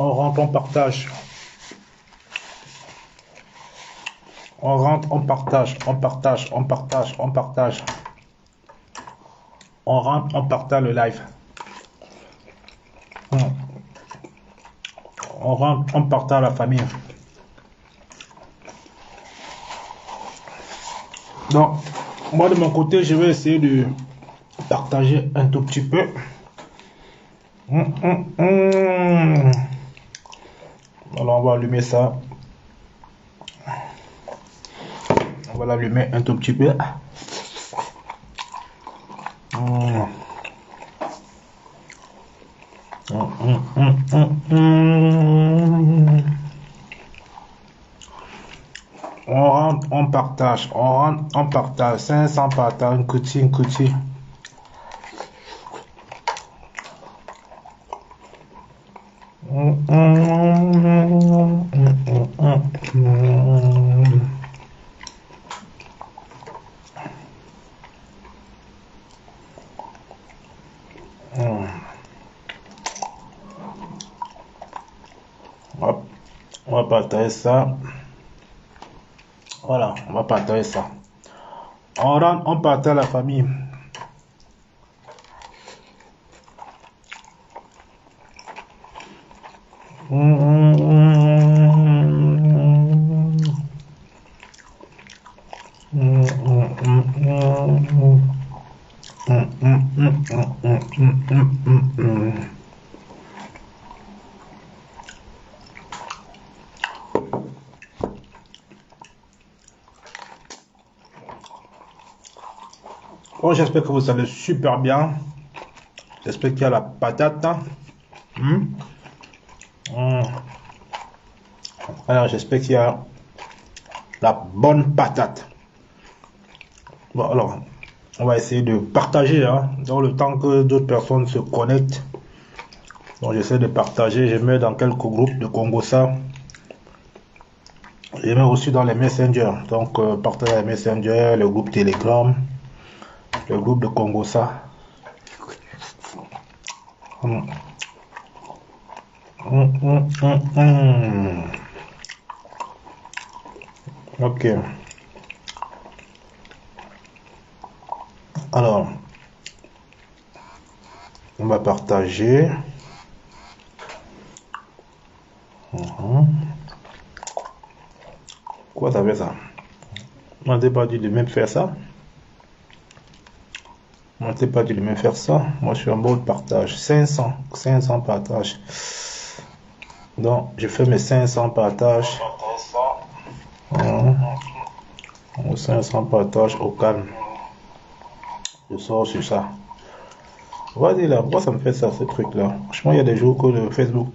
On rentre, on partage. On rentre, on partage, on partage, on partage, on partage. On rentre, on partage le live. On rentre, on partage la famille. Donc, moi de mon côté, je vais essayer de partager un tout petit peu. Alors, on va allumer ça. On va l'allumer un tout petit peu. On rentre, on partage. On rentre, on partage. 500 partages, un coutil, Hop, on va partager ça. Voilà, on va partager ça. On rentre, on partage la famille. Bon, j'espère que vous allez super bien. J'espère qu'il y a la patate. Alors, j'espère qu'il y a la bonne patate. Bon, alors, on va essayer de partager dans le temps que d'autres personnes se connectent. Donc, j'essaie de partager. Je mets dans quelques groupes de Congosa. Je mets aussi dans les messengers. Donc, partager les messengers, le groupe Telegram, le groupe de Congosa. Ok. Alors, on va partager. Quoi ça fait ça? On n'a pas dit de même faire ça. On n'a pas dit de même faire ça. Moi, je suis en mode partage. 500 partages. Donc, je fais mes 500 partages. 500 partages au calme. Je sors sur ça. Vas-y là, pourquoi ça me fait ça, ce truc là? Franchement, il y a des jours que le Facebook.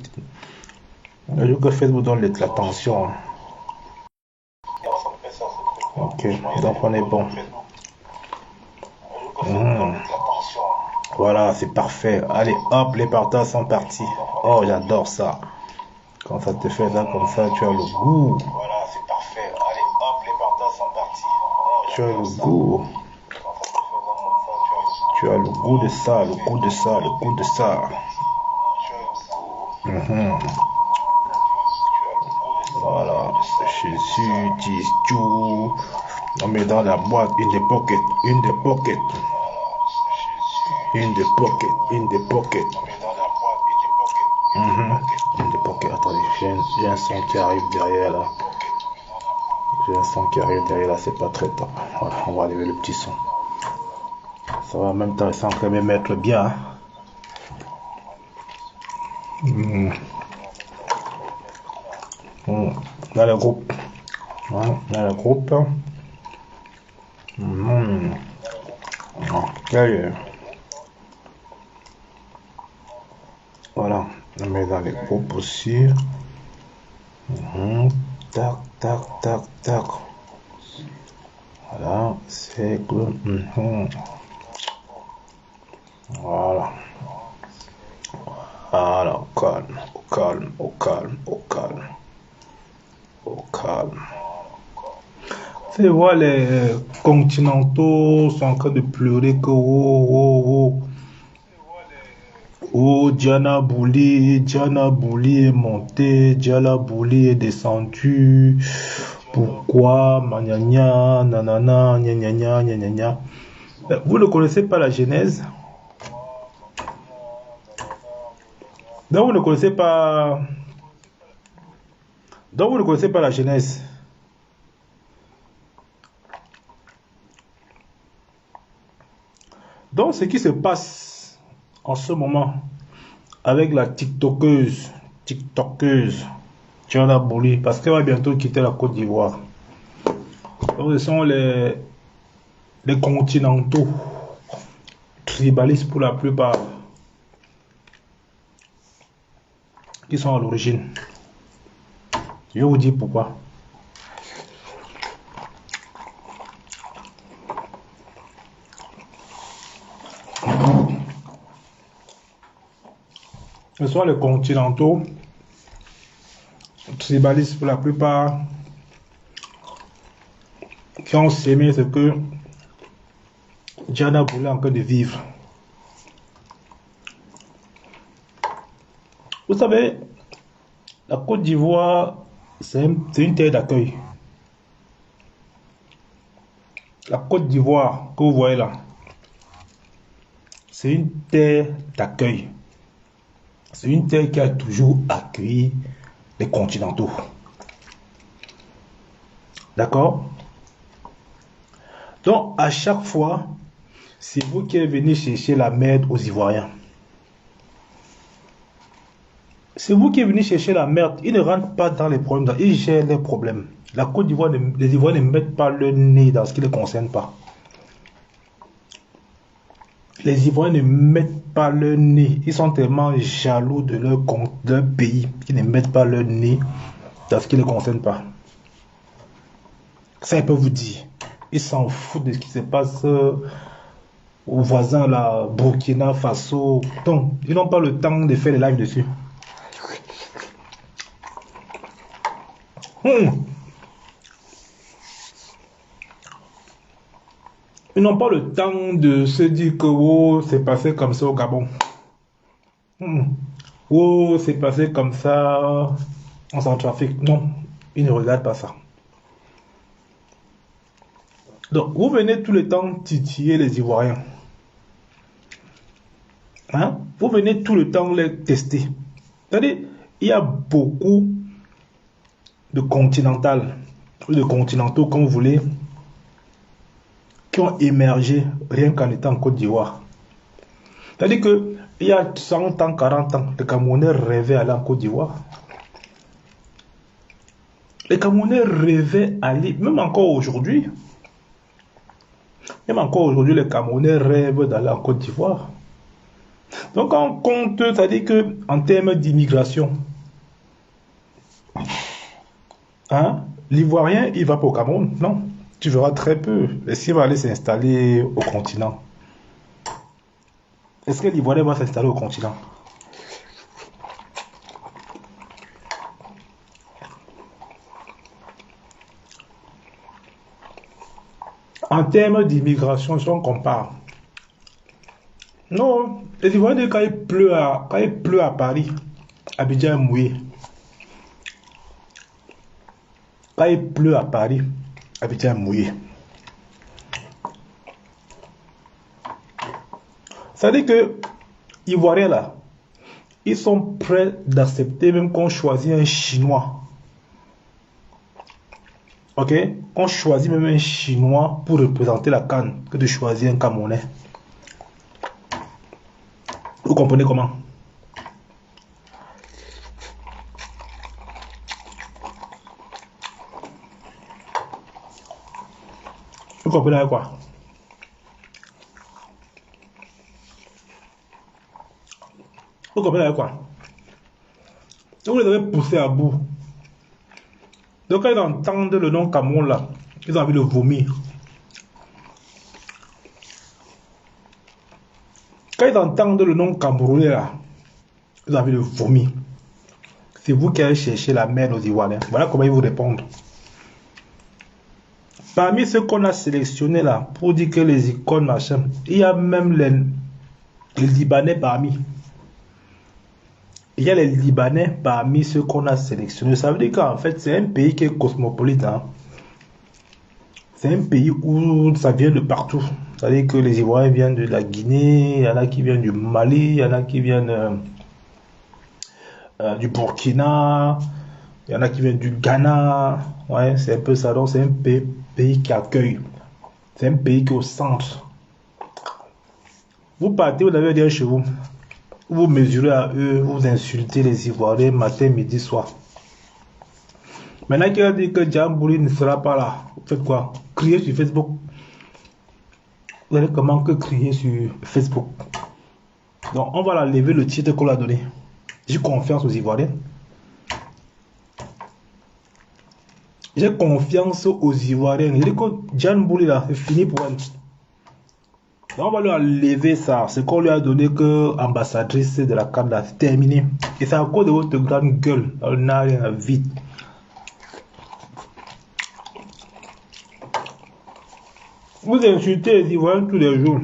Le jour que Facebook donne l'attention. Ok, donc on est bon. Voilà, c'est parfait. Allez, hop, les partages sont partis. Oh, j'adore ça. Quand ça te fait là comme ça, tu as le goût. Voilà, c'est parfait. Allez, hop, les partages sont partis. Oh, tu as le goût. Tu as le goût de ça, le goût de ça, le goût de ça. Voilà, Jésus dit tout. On met dans la boîte, in the pocket, in the pocket. In the pocket, in the pocket. In the pocket. Attendez, j'ai un son qui arrive derrière là. J'ai un son qui arrive derrière là, c'est pas très tard. Voilà, on va enlever le petit son. Ça va en même temps, ça va me mettre bien. Dans le groupe. Dans le groupe. Ok. Voilà, on met dans les groupes aussi. Tac, tac, tac, tac. Voilà, c'est que. Voilà. Voilà, au calme, au calme, au calme, au calme. Au calme. Tu vois, les continentaux sont en train de pleurer que Oh, Diana Bouli est montée, Diana Bouli est descendue. Pourquoi? Manana, nanana, gna gna gna gna gna gna. Vous ne connaissez pas la Genèse? Donc vous ne connaissez pas. Donc vous ne connaissez pas la Genèse. Donc ce qui se passe en ce moment avec la TikTokeuse, Diana Bouli, parce qu'elle va bientôt quitter la Côte d'Ivoire. Donc ce sont les continentaux, tribalistes pour la plupart, qui sont à l'origine. Je vais vous dire pourquoi. Ce sont les continentaux, tribalistes pour la plupart, qui ont sémé ce que Diana voulait encore de vivre. Vous savez, la Côte d'Ivoire, c'est une terre d'accueil. La Côte d'Ivoire que vous voyez là, c'est une terre d'accueil. C'est une terre qui a toujours accueilli les continentaux. D'accord? Donc, à chaque fois, c'est vous qui êtes venu chercher la merde aux Ivoiriens. C'est vous qui êtes venu chercher la merde. Ils ne rentrent pas dans les problèmes, ils gèrent les problèmes. La Côte d'Ivoire, les Ivoiriens ne mettent pas le nez dans ce qui ne les concerne pas. Les Ivoiriens ne mettent pas le nez. Ils sont tellement jaloux de leur pays qu'ils ne mettent pas le nez dans ce qui ne les concerne pas. Ça, ils peuvent vous dire. Ils s'en foutent de ce qui se passe aux voisins, là, Burkina Faso. Donc, ils n'ont pas le temps de faire des lives dessus. Ils n'ont pas le temps de se dire que oh, c'est passé comme ça au Gabon. Oh, c'est passé comme ça en Centrafrique. Non, ils ne regardent pas ça. Donc, vous venez tout le temps titiller les Ivoiriens. Hein? Vous venez tout le temps les tester. C'est-à-dire, il y a beaucoup de continentales, ou de continentaux, comme vous voulez, qui ont émergé rien qu'en étant en Côte d'Ivoire. C'est-à-dire qu'il y a 100 ans, 40 ans, les Camerounais rêvaient d'aller en Côte d'Ivoire. Les Camerounais rêvaient d'aller, même encore aujourd'hui, les Camerounais rêvent d'aller en Côte d'Ivoire. Donc en compte, c'est-à-dire qu'en termes d'immigration, hein, l'Ivoirien, il va pas au Cameroun? Non, tu verras très peu. Est-ce qu'il va aller s'installer au continent? Est-ce que l'Ivoirien va s'installer au continent? En termes d'immigration, si on compare, non, les Ivoiriens, quand il pleut à Paris, Abidjan est mouillé. Quand il pleut à Paris, Abidjan est mouillé. Ça veut dire que les Ivoiriens là, ils sont prêts d'accepter même qu'on choisit un Chinois. Ok? Qu'on choisit même un Chinois pour représenter la CAN que de choisir un Camerounais. Vous comprenez comment? Vous comprenez avec quoi? Vous comprenez avec quoi? Donc vous les avez poussés à bout. Donc quand ils entendent le nom Cameroun là, ils ont envie de vomir. Quand ils entendent le nom Camerounais là, ils ont envie de vomir. C'est vous qui allez chercher la merde aux Ivoiriens. Voilà comment ils vous répondent. Parmi ceux qu'on a sélectionnés là, pour dire que les icônes machin, il y a même les Libanais parmi. il y a les Libanais parmi ceux qu'on a sélectionnés. Ça veut dire qu'en fait, c'est un pays qui est cosmopolite. Hein. C'est un pays où ça vient de partout. C'est-à-dire que les Ivoiriens viennent de la Guinée, il y en a qui viennent du Mali, il y en a qui viennent du Burkina, il y en a qui viennent du Ghana. Ouais, c'est un peu ça. Donc, c'est un pays qui accueille. C'est un pays qui est au centre. Vous partez, vous avez rien chez vous. Vous mesurez à eux, vous insultez les Ivoiriens matin, midi, soir. Maintenant qu'il a dit que Djambouli ne sera pas là, vous faites quoi? Crier sur Facebook. Vous allez comment que crier sur Facebook? Donc, on va la lever le titre qu'on l'a donné. J'ai confiance aux Ivoiriens. J'ai confiance aux Ivoiriens. Je dis que Djambouli là, c'est fini pour elle. Donc, on va lui enlever ça. Ce qu'on lui a donné que ambassadrice de la CAN, c'est terminé. Et c'est à cause de votre grande gueule. On n'a rien à vite. Vous insultez les Ivoiriens tous les jours.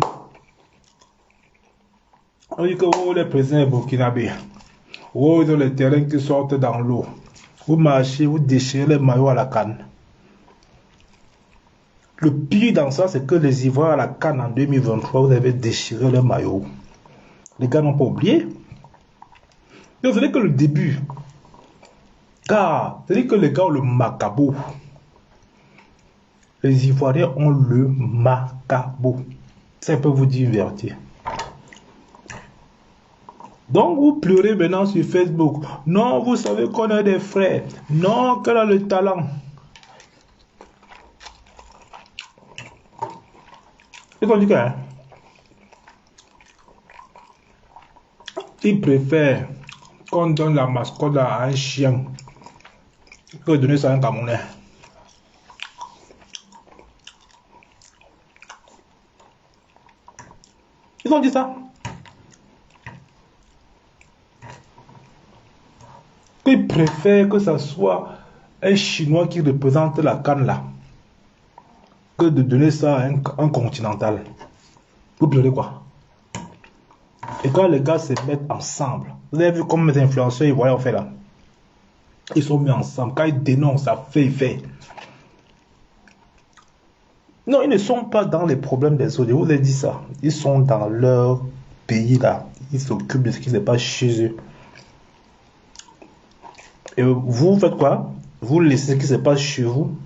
On dit que vous, les présidents burkinabés, vous, ils ont les terrains qui sortent dans l'eau. Vous marchez, vous déchirez les maillots à la CAN. Le pire dans ça, c'est que les Ivoiriens à la CAN en 2023, vous avez déchiré le maillot. Les gars n'ont pas oublié. Donc, ce n'est que le début. Car, c'est-à-dire que les gars ont le macabo. Les Ivoiriens ont le macabo. Ça peut vous divertir. Donc, vous pleurez maintenant sur Facebook. Non, vous savez qu'on a des frères. Non, qu'elle a le talent. Et qu'on dit quoi? Ils préfèrent qu'on donne la mascotte à un chien que de donner ça à un Camerounais. Ils ont dit ça. Qu'ils préfèrent que ce soit un Chinois qui représente la CAN là, que de donner ça à un continental. Vous pleurez quoi? Et quand les gars se mettent ensemble, vous avez vu comme les influenceurs ivoiriens ont fait là. Ils sont mis ensemble. Quand ils dénoncent, ça fait effet. Non, ils ne sont pas dans les problèmes des autres. Je vous ai dit ça. Ils sont dans leur pays là. Ils s'occupent de ce qui se passe chez eux. Et vous faites quoi? Vous laissez ce qui se passe chez vous.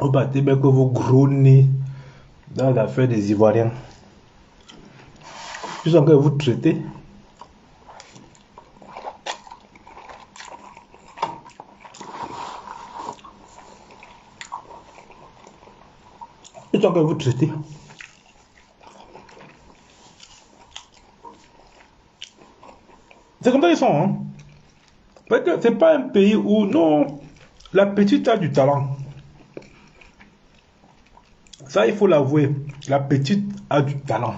Vous battez bien que vous grognez dans l'affaire des Ivoiriens. Puis encore vous traitez. Puis encore vous traitez. C'est comme ça qu'ils sont. Hein? Parce que c'est pas un pays où, non, la petite a du talent. Ça, il faut l'avouer. La petite a du talent.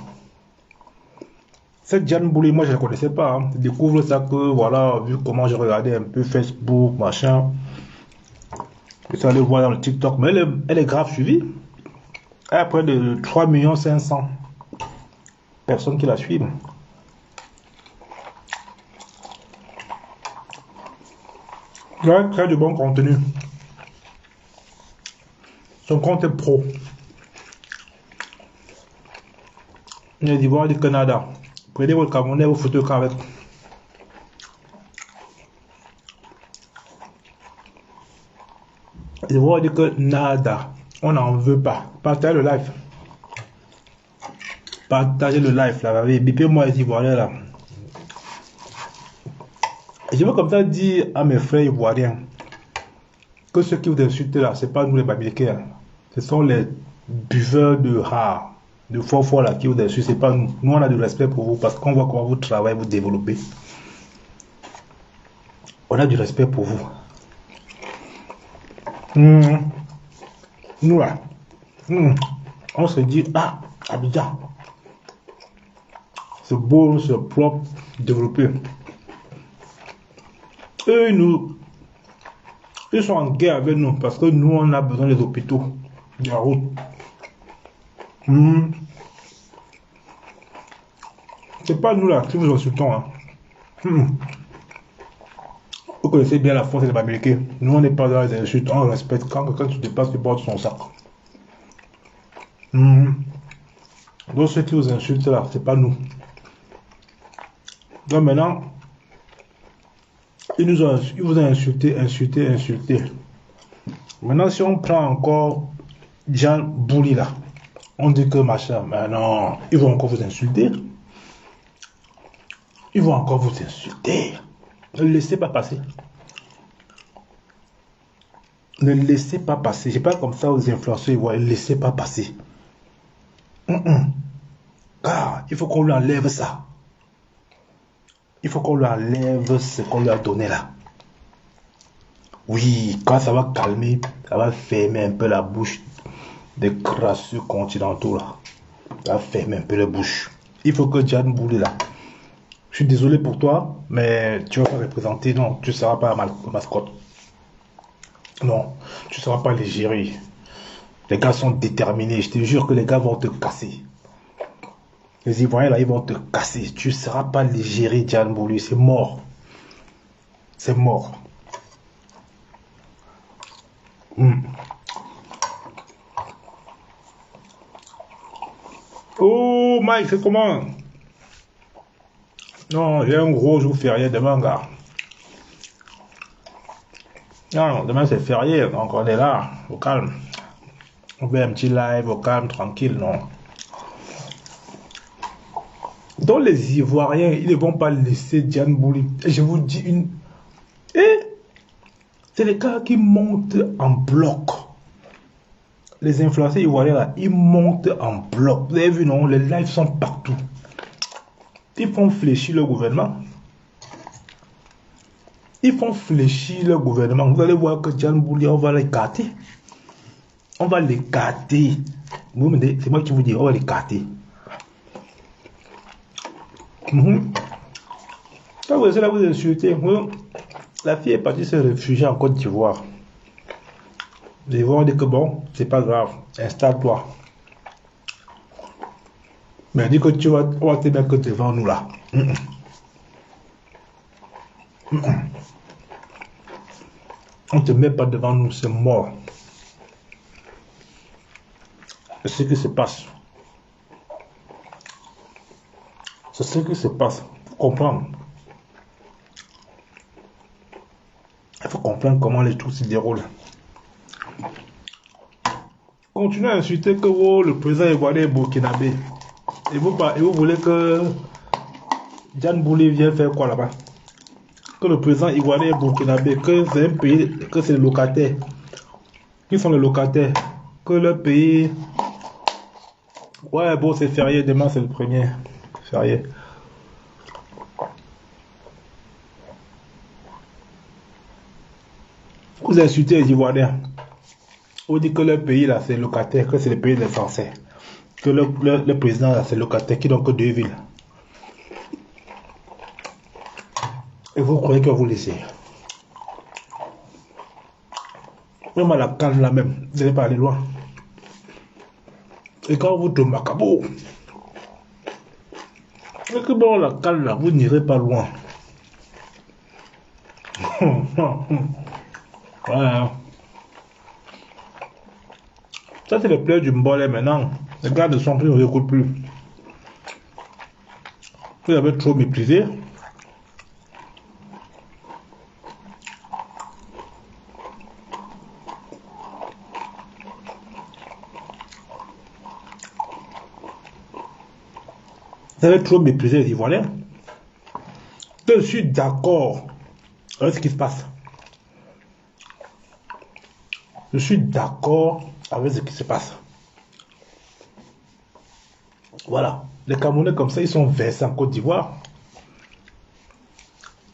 Cette Djambouli, moi, je ne la connaissais pas. Hein. Je découvre ça que, voilà, vu comment j'ai regardé un peu Facebook, machin. Je suis allé voir dans le TikTok. Mais elle est grave suivie. Elle a près de 3 500 000 personnes qui la suivent. Elle crée du bon contenu. Son compte est pro. Les Ivoiriens du Canada. Prenez votre Camerounais, vous foutez avec. Les Ivoiriens disent que nada. On n'en veut pas. Partagez le live. Partagez le live là. Bipez-moi les Ivoiriens là. Je veux comme ça dire à mes frères ivoiriens que ceux qui vous insultent là, c'est pas nous les Bamilekés. Ce sont les buveurs de rare, de fort là qui vous insultent. C'est pas nous. Nous on a du respect pour vous parce qu'on voit comment vous travaillez, vous développez. On a du respect pour vous. Nous là, on se dit, ah, Abidjan, c'est beau, c'est propre, développé. Eux, ils sont en guerre avec nous parce que nous, on a besoin des hôpitaux, de la route. C'est pas nous là qui vous insultons. Hein. Vous connaissez bien la force des Américains. Nous, on n'est pas dans les insultes. On respecte. Quand tu dépasses, tu portes son sac. Donc, ceux qui vous insultent là, c'est pas nous. Donc, maintenant, ils vous ont insulté. Maintenant, si on prend encore Jean Bouli là, on dit que machin, mais non, ils vont encore vous insulter. Ils vont encore vous insulter. Ne le laissez pas passer. Ne le laissez pas passer. Je pas comme ça aux influenceurs, ne le laissez pas passer. Car il faut qu'on lui enlève ça. Il faut qu'on lui enlève ce qu'on lui a donné là. Oui, quand ça va calmer, ça va fermer un peu la bouche des crasseux continentaux là. Ça va fermer un peu la bouche. Il faut que Jean Bouli là. Je suis désolé pour toi, mais tu vas pas représenter, non, tu ne seras pas ma mascotte. Non, tu ne seras pas l'égérie. Les gars sont déterminés, je te jure que les gars vont te casser. Les Ivoiriens là, ils vont te casser. Tu ne seras pas l'égérie Jean Bouli, c'est mort. C'est mort. Oh Mike, c'est comment? Non, j'ai un gros jour férié demain, gars. Non, demain c'est férié, donc on est là, au calme. On fait un petit live au calme, tranquille, non. Donc les Ivoiriens, ils ne vont pas laisser Jean Bouli. Et je vous dis une... c'est les gars qui montent en bloc. Les influenceurs ivoiriens là, ils montent en bloc. Vous avez vu, non? Les lives sont partout. Ils font fléchir le gouvernement. Ils font fléchir le gouvernement. Vous allez voir que Jean Bouli, on va les gâter. On va les gâter. C'est moi qui vous dis, on va les gâter. Quand vous êtes là, vous insultez. La fille est partie se réfugier en Côte d'Ivoire. Les Ivoiriens disent que bon, c'est pas grave, installe-toi. Mais dit que on va te mettre devant nous là. On ne te met pas devant nous, c'est mort. C'est ce qui se passe. C'est ce qui se passe. Il faut comprendre. Il faut comprendre comment les trucs se déroulent. Continuez à insulter que le président ivoirien est burkinabé. Et vous voulez que Jean Bouli vienne faire quoi là-bas? Que le président ivoirien est burkinabé, que c'est un pays, que c'est les locataires. Qui sont les locataires? Que le pays... Ouais, bon, c'est férié, demain c'est le premier. Férié. Vous insultez les Ivoiriens. Vous dites que le pays là c'est locataire, que c'est le pays des Français. Que le président là c'est locataire, qui n'ont que 2 villes. Et vous croyez que vous laissez. Même à la canne là même, vous n'allez pas aller loin. Et quand vous tombez Macabo, et que bon la canne là, vous n'irez pas loin. Voilà. Ça c'est le play du Mbolé maintenant. Les gars de son prix ne écoutent plus. Vous avez trop méprisé. Vous avez trop méprisé les Ivoiriens. Je suis d'accord avec ce qui se passe. Je suis d'accord avec ce qui se passe. Voilà. Les Camerounais comme ça, ils sont versés en Côte d'Ivoire.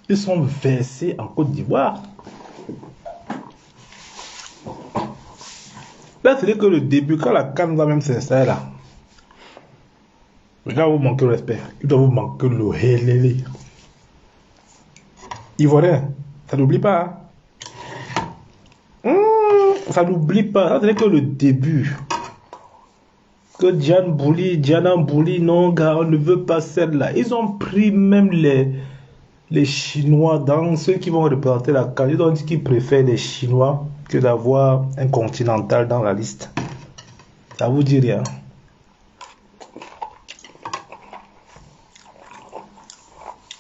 Ils sont versés en Côte d'Ivoire. Là, c'est que le début, quand la canne va même s'installer là, les gars vous manquer le respect. Il doit vous manquer le hélélé. Ivoirien, ça n'oublie pas. Ça n'oublie pas. Ça, c'est que le début. Que Jean Bouli, non, gars, on ne veut pas celle-là. Ils ont pris même les les Chinois, dans ceux qui vont représenter la CAN, ils ont dit qu'ils préfèrent les Chinois que d'avoir un continental dans la liste. Ça vous dit rien?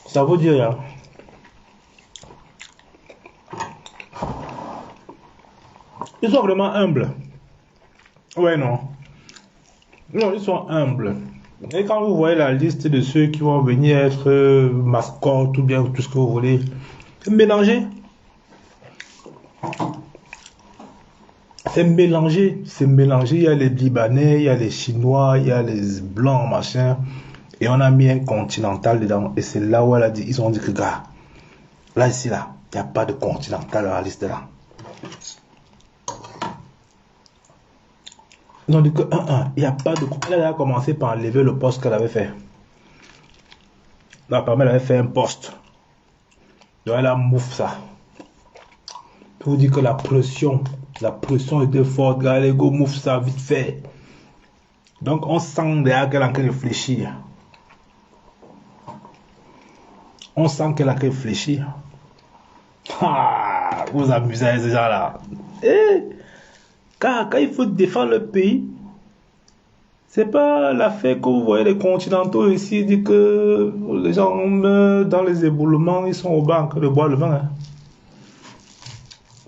Ça vous dit rien? Ils sont vraiment humbles. Ouais, non. Non, ils sont humbles. Et quand vous voyez la liste de ceux qui vont venir être mascottes ou bien tout ce que vous voulez, c'est mélangé. C'est mélangé. C'est mélangé. Il y a les Libanais, il y a les Chinois, il y a les Blancs, machin. Et on a mis un continental dedans. Et c'est là où elle a dit, ils ont dit que, gars, là, ici, là, il n'y a pas de continental dans la liste là. Ils ont dit que, il n'y a pas de... Elle a commencé par enlever le poste qu'elle avait fait. Là, par elle avait fait un poste. Donc, elle a mouffe ça. Pour vous dire que la pression était forte. Gars, les go mouffe ça vite fait. Donc, on sent derrière qu'elle a en train de réfléchir. On sent qu'elle a qu'à réfléchir. Ah, vous amusez avec ces gens-là. Car quand il faut défendre le pays, c'est pas l'affaire que vous voyez les continentaux ici, dit que les gens dans les éboulements, ils sont au banc de boire le vin. Hein.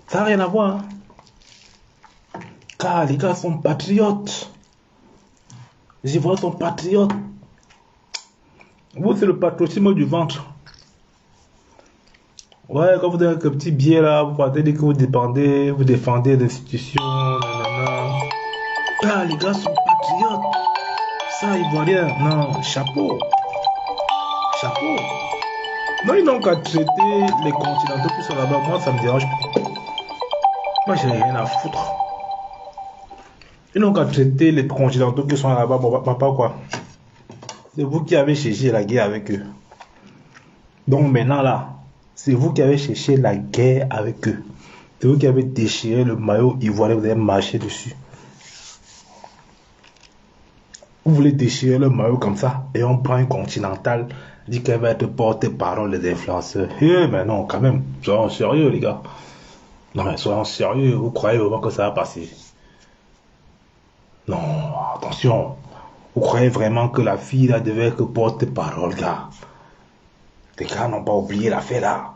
Ça n'a rien à voir. Hein. Car les gars sont patriotes. Les Ivoiriens sont patriotes. Vous, c'est le patriotisme du ventre. Ouais, quand vous avez un petit billet là, vous partez dire que vous défendez l'institution. Ah, les gars sont patriotes. Ça, Ivoiriens, non, chapeau. Chapeau. Non, ils n'ont qu'à traiter les continentaux qui sont là-bas. Moi, ça me dérange pas. Moi, j'ai rien à foutre. Ils n'ont qu'à traiter les continentaux qui sont là-bas. Bon, papa, quoi. C'est vous qui avez cherché la guerre avec eux. Donc, maintenant, là, c'est vous qui avez cherché la guerre avec eux. C'est vous qui avez déchiré le maillot ivoirien, vous avez marché dessus. Vous voulez déchirer le maillot comme ça et on prend un continental, dit qu'elle va être porte-parole des influenceurs. Mais non, quand même, soyons sérieux, les gars. Non, mais soyons sérieux, vous croyez vraiment que ça va passer? Non, attention. Vous croyez vraiment que la fille là devait être porte-parole, gars? Les gars n'ont pas oublié l'affaire là.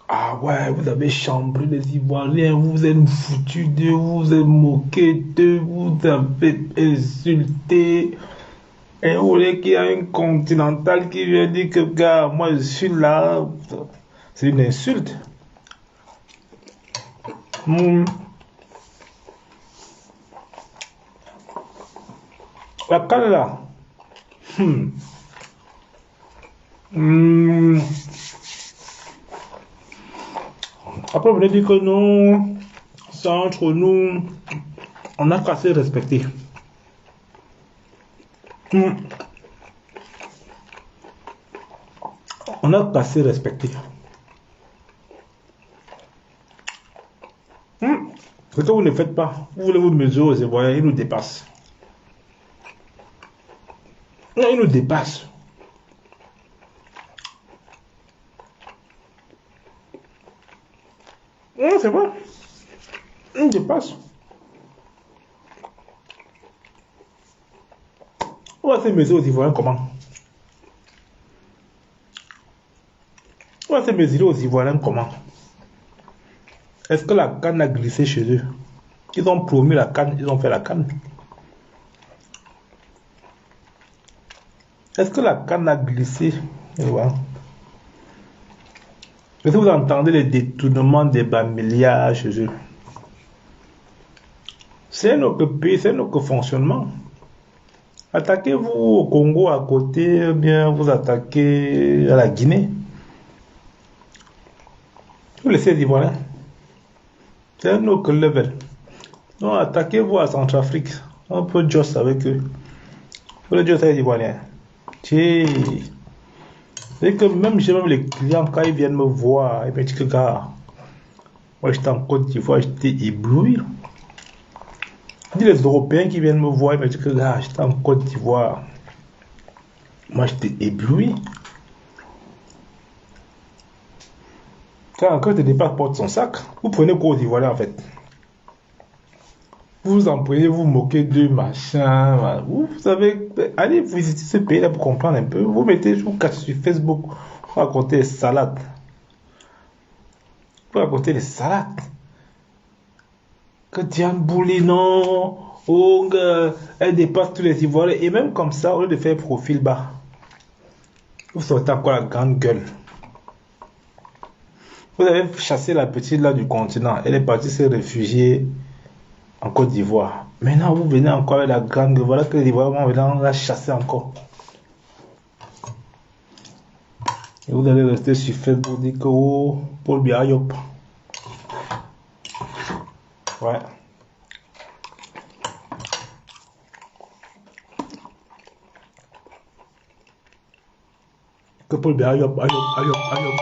Ah ouais, vous avez chambré les Ivoiriens, vous êtes foutus d'eux, vous êtes moqué d'eux, vous avez insulté. Et vous voulez qu'il y ait un continental qui vient dire que, gars, moi je suis là. C'est une insulte. La canne là. Après, vous venez dire que non, c'est entre nous, on n'a qu'à se respecter. On n'a qu'à se respecter. Ce que vous ne faites pas, vous voulez vous mesurer aux Ivoiriens, ils nous dépassent. Non, ils nous dépassent. Non, c'est vrai. Ils nous dépassent. On va se mesurer aux Ivoiriens comment? On va se mesurer aux Ivoiriens comment? Est-ce que la canne a glissé chez eux? Ils ont promis la canne, ils ont fait la canne. Est-ce que la canne a glissé? Voilà. Est-ce que vous entendez les détournements des milliards chez eux? C'est notre pays, c'est notre fonctionnement. Attaquez-vous au Congo à côté, bien vous attaquez à la Guinée. Vous laissez les Ivoiriens. C'est un autre level. Non, attaquez-vous à Centrafrique. On peut joss avec eux. Vous les joss avec les Ivoiriens. C'est que même les clients, quand ils viennent me voir, ils me disent que gars, moi j'étais en Côte d'Ivoire, j'étais ébloui. Je dis les Européens qui viennent me voir, ils me disent que gars, j'étais en Côte d'Ivoire, moi j'étais ébloui. Quand un Côte d'Ivoire porte son sac, vous prenez quoi aux Ivoiriens en fait? Vous en prenez, vous moquez de machin. Vous savez, allez visiter ce pays-là pour comprendre un peu. Vous mettez, vous cachez sur Facebook, vous racontez les salades. Vous racontez les salades. Que Diane Boulay, non. Oh, elle dépasse tous les Ivoiriens. Et même comme ça, au lieu de faire profil bas, vous sortez encore la grande gueule. Vous avez chassé la petite là du continent. Elle est partie se réfugier en Côte d'Ivoire. Maintenant, vous venez encore avec la grande gueule. Voilà que les Ivoiriens vont venir la chasser encore. Et vous allez rester sur Facebook dire que oh, Paul Biya Yop. Ouais. Que Paul Biya Yop, Ayop, Ayop, Ayop.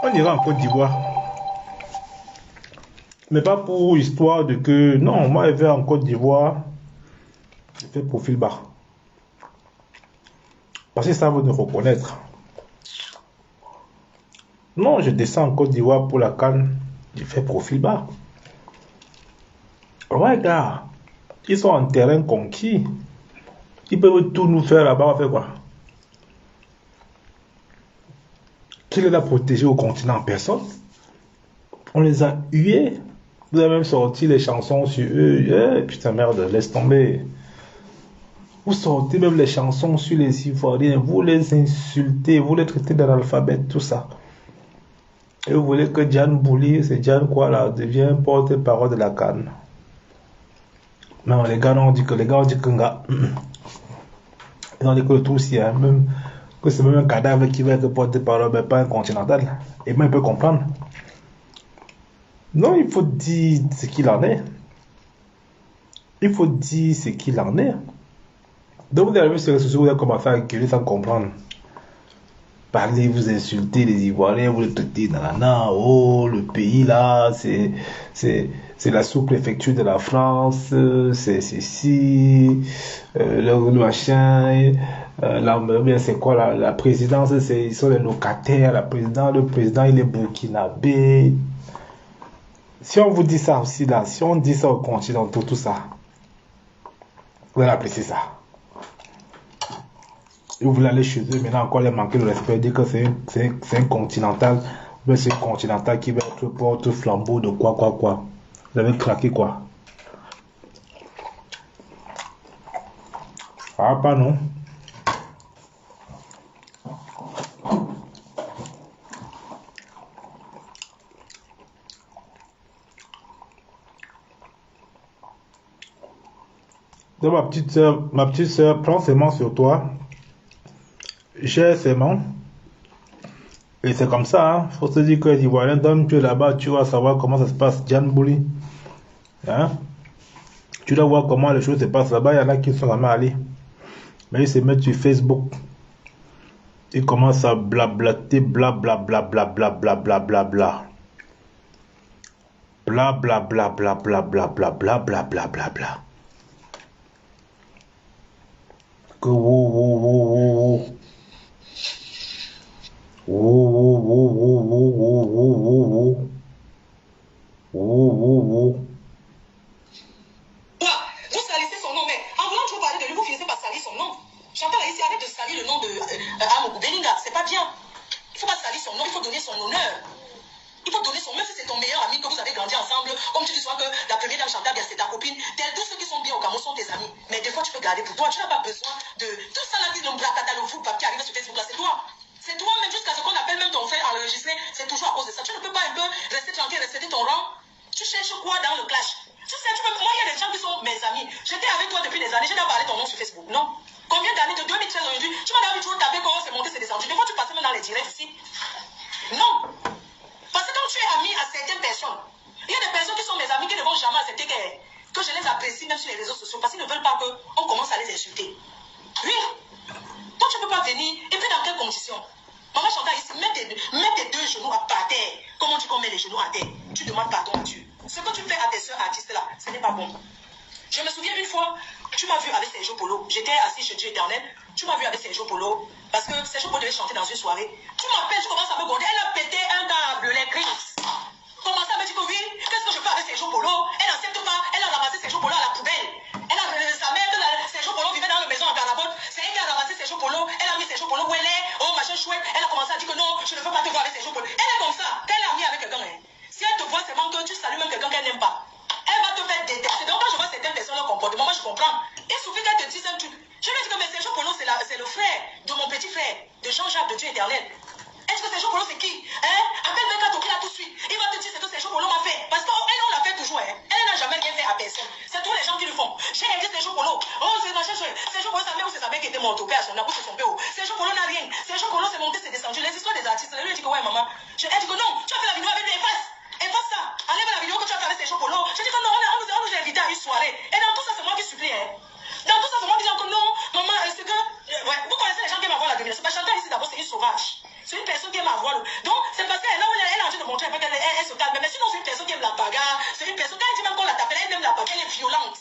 On ira en Côte d'Ivoire. Mais pas pour histoire de que... Non, moi, je vais en Côte d'Ivoire. Je fais profil bas. Parce que ça veut nous reconnaître. Non, je descends en Côte d'Ivoire pour la canne. Je fais profil bas. Ouais, gars. Ils sont en terrain conquis. Ils peuvent tout nous faire là-bas. On fait quoi? Qui les a protégés au continent en personne? On les a hués. Vous avez même sorti les chansons sur eux. Putain, merde, laisse tomber. Vous sortez même les chansons sur les Ivoiriens. Vous les insultez. Vous les traitez de l'alphabet, tout ça. Et vous voulez que Diane Boulay, c'est Diane quoi là, devient porte-parole de la canne. Non, les gars, on dit que gars. Ils ont dit que le tout aussi, hein, même que c'est même un cadavre qui va être porte-parole, mais pas un continental. Et moi, il peut comprendre. Non, il faut dire ce qu'il en est. Il faut dire ce qu'il en est. Donc, vous arrivez sur les sociaux, vous allez commencer à gueuler sans comprendre. Parlez, vous insultez les Ivoiriens, vous les traitez nanana, oh, le pays là, c'est la sous-préfecture de la France, c'est ceci, le machin, c'est quoi la présidence, ils sont les locataires, le président il est burkinabé. Si on vous dit ça aussi là, si on dit ça au continent, tout ça, vous allez apprécier ça. Et vous voulez aller chez eux, maintenant encore les manquer de respect, dire que c'est un continental, mais c'est un continental qui va être porte-flambeau de quoi. Vous avez craqué quoi? Ah, pas non. Donc ma petite soeur, prends ses mains sur toi. J'ai ses mains. Et c'est comme ça, hein. Faut se dire que les Ivoiriens donnent tu es là-bas, tu vas savoir comment ça se passe, Diane Boulay. Hein? Tu dois voir comment les choses se passent là-bas, il y en a qui sont jamais allés. Mais ils se mettent sur Facebook. Ils commencent à blablater, blablabla. Blablabla. Que wow. Vous salissez son nom, mais en voulant toujours parler de lui, vous finissez par salir son nom. Chantal ici, arrête de salir le nom de Amogo Belinga, c'est pas bien. Il faut pas salir son nom, il faut donner son honneur. Il faut donner son, même si c'est ton meilleur ami, que vous avez grandi ensemble, comme tu dis souvent que la première dame Chantal, c'est ta copine, tous ceux qui sont bien au Cameroun sont tes amis. Mais des fois, tu peux garder pour toi, tu n'as pas besoin de tout ça là, qui nous blacata, le foot, qui arrive sur Facebook là, c'est toi. C'est toi, même jusqu'à ce qu'on appelle même ton frère enregistré, c'est toujours à cause de ça. Tu ne peux pas un peu rester tranquille, respecter ton rang. Tu cherches quoi dans le clash? Tu sais, moi, il y a des gens qui sont mes amis. J'étais avec toi depuis des années, j'ai déjà parlé ton nom sur Facebook, non? Combien d'années, de 2013 aujourd'hui, tu m'as toujours tapé quand c'est monté, c'est descendu. Des fois, tu passais même dans les directs ici. Non. Parce que quand tu es ami à certaines personnes, il y a des personnes qui sont mes amis qui ne vont jamais accepter que je les apprécie même sur les réseaux sociaux parce qu'ils ne veulent pas qu'on commence à les insulter. Oui. Toi, tu ne peux pas venir. Et puis, dans quelles conditions? Maman Chantal ici, mets tes deux genoux à terre. Comment tu qu'on met les genoux à terre? Tu demandes pardon à Dieu. Ce que tu fais à tes soeurs artistes là, ce n'est pas bon. Je me souviens une fois, tu m'as vu avec Sergio Polo. J'étais assis chez Dieu éternel. Tu m'as vu avec Sergio Polo. Parce que Sergio Polo devait chanter dans une soirée. Tu m'appelles, tu commences à me gronder. Elle a pété un câble, les crises. Commence à me dire que oui, qu'est-ce que je fais avec Sergio Polo? Elle n'accepte pas. Elle a ramassé Sergio Polo à la poubelle. Elle a sa mère, Sergio Polo vivait dans la maison en Carabote. C'est elle qui a ramassé Sergio Polo. Elle a mis Sergio Polo où elle est. Oh, machin chouette. Elle a commencé à dire que non, je ne veux pas te voir avec Sergio Polo. Elle est comme ça. Quand elle a mis avec quelqu'un, hein, si elle te voit seulement que tu salues même quelqu'un qu'elle n'aime pas, elle va te faire détester. Donc quand je vois certaines personnes leur comportement, moi je comprends. Il suffit qu'elle te dise un truc. Je lui dis que mais Sergio Polo, c'est le frère de mon petit frère, de Jean-Jacques de Dieu éternel. Est-ce que Sergio Polo c'est qui? Appelle Becca Tobi là tout de suite. Il va te dire ce que Sergio Polo m'a fait. Parce qu'elle, on l'a fait toujours. Elle n'a jamais rien fait à personne. C'est tous les gens qui le font. J'ai aidé Sergio Polo. Oh, c'est machin chouette. Sergio Polo, sa mère ou c'est sa mère qui était morte au père à son ou c'est son père. Sergio Polo n'a rien. Sergio Polo c'est monté, c'est descendu. Les histoires des artistes. Elle lui dit que ouais, maman. Elle dit que non, tu as fait la vidéo avec lui, efface. Efface ça. Enlève la vidéo que tu as fait avec Sergio Polo. Je dis que non, on nous a invités à une soirée. Et dans tout ça, c'est moi qui supplie. Dans tout ça, c'est moi qui dis que non, maman, c'est que. Ouais, vous connaissez les gens qui aiment avoir la domination. C'est pas Chantal ici d'abord, c'est une sauvage. C'est une personne qui aime avoir. Donc, c'est parce qu'elle elle est en train de montrer qu'elle se calme. Mais sinon, c'est une personne qui aime la bagarre. C'est une personne, quand elle dit même qu'on la tape, elle aime la bagarre, elle est violente.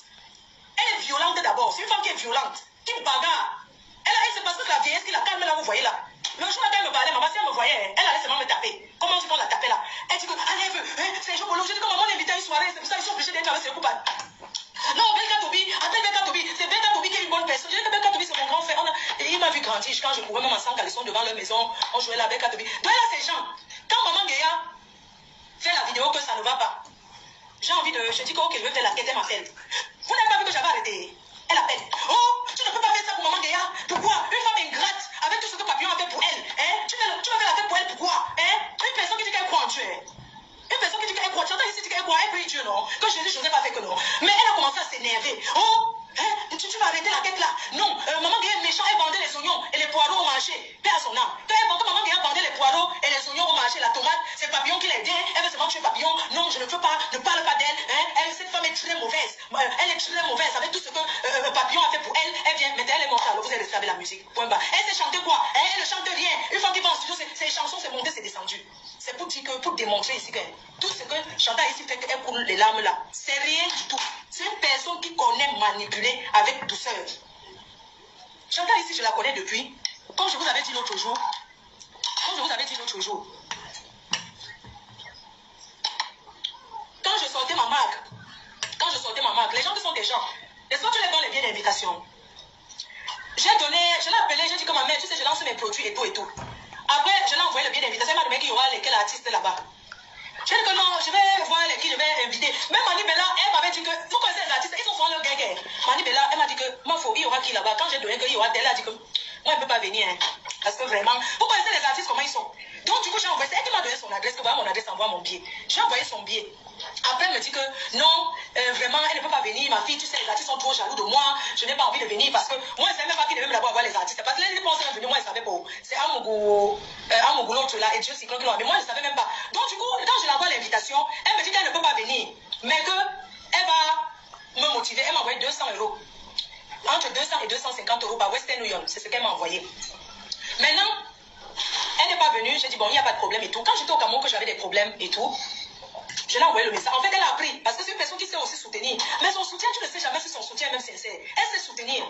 Elle est violente d'abord. C'est une femme qui est violente, qui bagarre. C'est parce que c'est la vieillesse qui la calme là, vous voyez là. Le jour où elle me parlait, maman, si elle me voyait, elle allait seulement me taper. Comment on dit qu'on la tapait là? Elle dit que, allez, c'est Sergio Polo. Je dis que maman l'invite à une soirée, c'est pour ça qu'ils sont obligés d'être avec ses coupables. Non, Becca Tobi, appelle Becca Tobi. C'est Becca Tobi qui est une bonne personne. Je dis que Becca Tobi, c'est mon grand frère. Il m'a vu grandir quand je courais même en sans caleçon devant leur maison. On jouait là, Becca Tobi. Donc là, ces gens, quand maman Guéa fait la vidéo que ça ne va pas, j'ai envie de. Je dis que, ok, je vais faire la quête, elle m'appelle. Vous n'avez pas vu que j'avais arrêté? Elle appelle. Oh, tu ne peux pas faire ça pour maman Guéa. Pourquoi? Une femme ingrate, avec tout ce que Papillon a fait pour elle. Tu vas faire la fête pour elle, pourquoi? Une personne qui dit qu'elle croit en Dieu. Une personne qui dit qu'elle croit. Tu entends ici, dit qu'elle croit, elle prie Dieu, non? Que je dis, je n'ai pas fait que non. Mais elle a commencé à s'énerver. Oh, tu vas arrêter la quête là. Non, maman Guéa est méchante, elle vendait les oignons et les poireaux au marché. Paix à son âme. Quand maman Guéa vendait les poireaux et les oignons au marché, la tomate, c'est Papillon qui l'aidait. Elle veut seulement tuer Papillon. Non, je ne veux pas, ne parle pas d'elle. Cette femme est très mauvaise. Elle est très mauvaise avec tout ce que Papillon a fait pour elle. Elle vient, mais elle est montée. Alors vous allez savoir la musique. Point bas. Elle sait chanter quoi? Elle ne chante rien. Une fois qu'il va en studio, ses chansons, c'est monté, c'est descendu. C'est pour dire que, pour démontrer ici que tout ce que Chantal ici fait qu'elle coule les larmes là, c'est rien du tout. C'est une personne qui connaît manipuler avec douceur. Chantal ici, je la connais depuis. Comme je vous avais dit l'autre jour. Quand je sortais ma marque, les gens qui sont des gens, les autres, tu les donnes les billets d'invitation. Je l'ai appelé, j'ai dit que ma mère, tu sais, je lance mes produits et tout. Après, je l'ai envoyé le billet d'invitation, elle m'a demandé qu'il y aura lesquels artistes là-bas. J'ai dit que non, je vais voir qui je vais inviter. Même Mani Bella, elle m'avait dit que, vous connaissez les artistes, ils sont souvent le gars. Mani Bella, elle m'a dit que, moi, il y aura qui là-bas. Quand j'ai donné qu'il y aura tel, elle a dit que, moi, elle ne peut pas venir. Parce que vraiment, vous connaissez les artistes, comment ils sont. Donc, du coup, j'ai envoyé, c'est elle qui m'a donné son adresse, que voilà mon adresse, envoie mon billet. J'ai envoyé son billet. Après, elle me dit que, non, vraiment, elle ne peut pas venir. Ma fille, tu sais, les artistes sont trop jaloux de moi. Je n'ai pas envie de venir parce que, moi, je ne sais même pas qui devait me d'abord voir les artistes. Parce que les pensées sont venues, moi, je ne savais pas où. C'est Amougou l'autre là, et Dieu Cyclone qui l'a. Mais moi, je ne savais même pas. Donc, du coup, quand je l'envoie l'invitation, elle me dit qu'elle ne peut pas venir. Mais qu'elle va me motiver. Elle m'a envoyé 200 €. Entre 200 et 250 € par Western Union. C'est ce qu'elle m'a envoyé. Maintenant, elle n'est pas venue. J'ai dit, bon, il n'y a pas de problème et tout. Quand j'étais au Cameroun, que j'avais des problèmes et tout, je l'ai envoyé le message. En fait, elle a appris. Parce que c'est une personne qui sait aussi soutenir. Mais son soutien, tu ne sais jamais si son soutien est même sincère. Elle sait soutenir.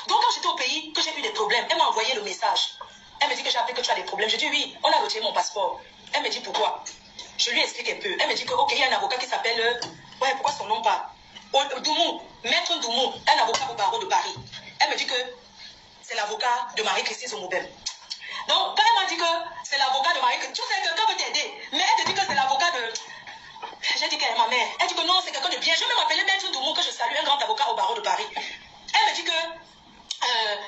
Donc, quand j'étais au pays, que j'ai eu des problèmes, elle m'a envoyé le message. Elle me dit que j'ai appris que tu as des problèmes. Je dis oui, on a retiré mon passeport. Elle me dit pourquoi. Je lui explique un peu. Elle me dit que, ok, il y a un avocat qui s'appelle. Ouais, pourquoi son nom pas? Doumou, Maître Doumou, un avocat au barreau de Paris. Elle me dit que c'est l'avocat de Marie-Christine Zomobem. Donc, quand elle m'a dit que c'est l'avocat de Marie-Christine, tu sais, quelqu'un veut t'aider. Mais elle te dit que c'est l'avocat de. J'ai dit qu'elle est ma mère. Elle dit que non, c'est quelqu'un de bien. Je vais même appeler Maître Doumou, que je salue, un grand avocat au barreau de Paris. Elle me dit que.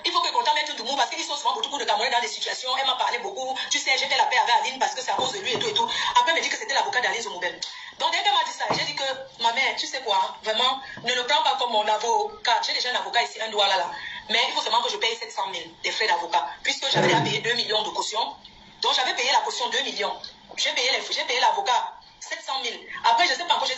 Il faut que content Maître Doumou parce qu'ils sont souvent beaucoup de Camerounais dans des situations. Elle m'a parlé beaucoup. Tu sais, j'ai fait la paix avec Aline parce que c'est à cause de lui et tout et tout. Après, elle me dit que c'était l'avocat d'Aline Zomobem. Donc, dès qu'elle m'a dit ça, j'ai dit que ma mère, tu sais quoi, vraiment, ne le prends pas comme mon avocat. J'ai déjà un avocat ici, un doigt là. Mais il faut seulement que je paye 700 000 des frais d'avocat. Puisque j'avais déjà payé 2 millions de caution. Donc, j'avais payé la caution 2 millions. J'ai payé l'avocat 700 000. Après, je ne sais pas encore, j'ai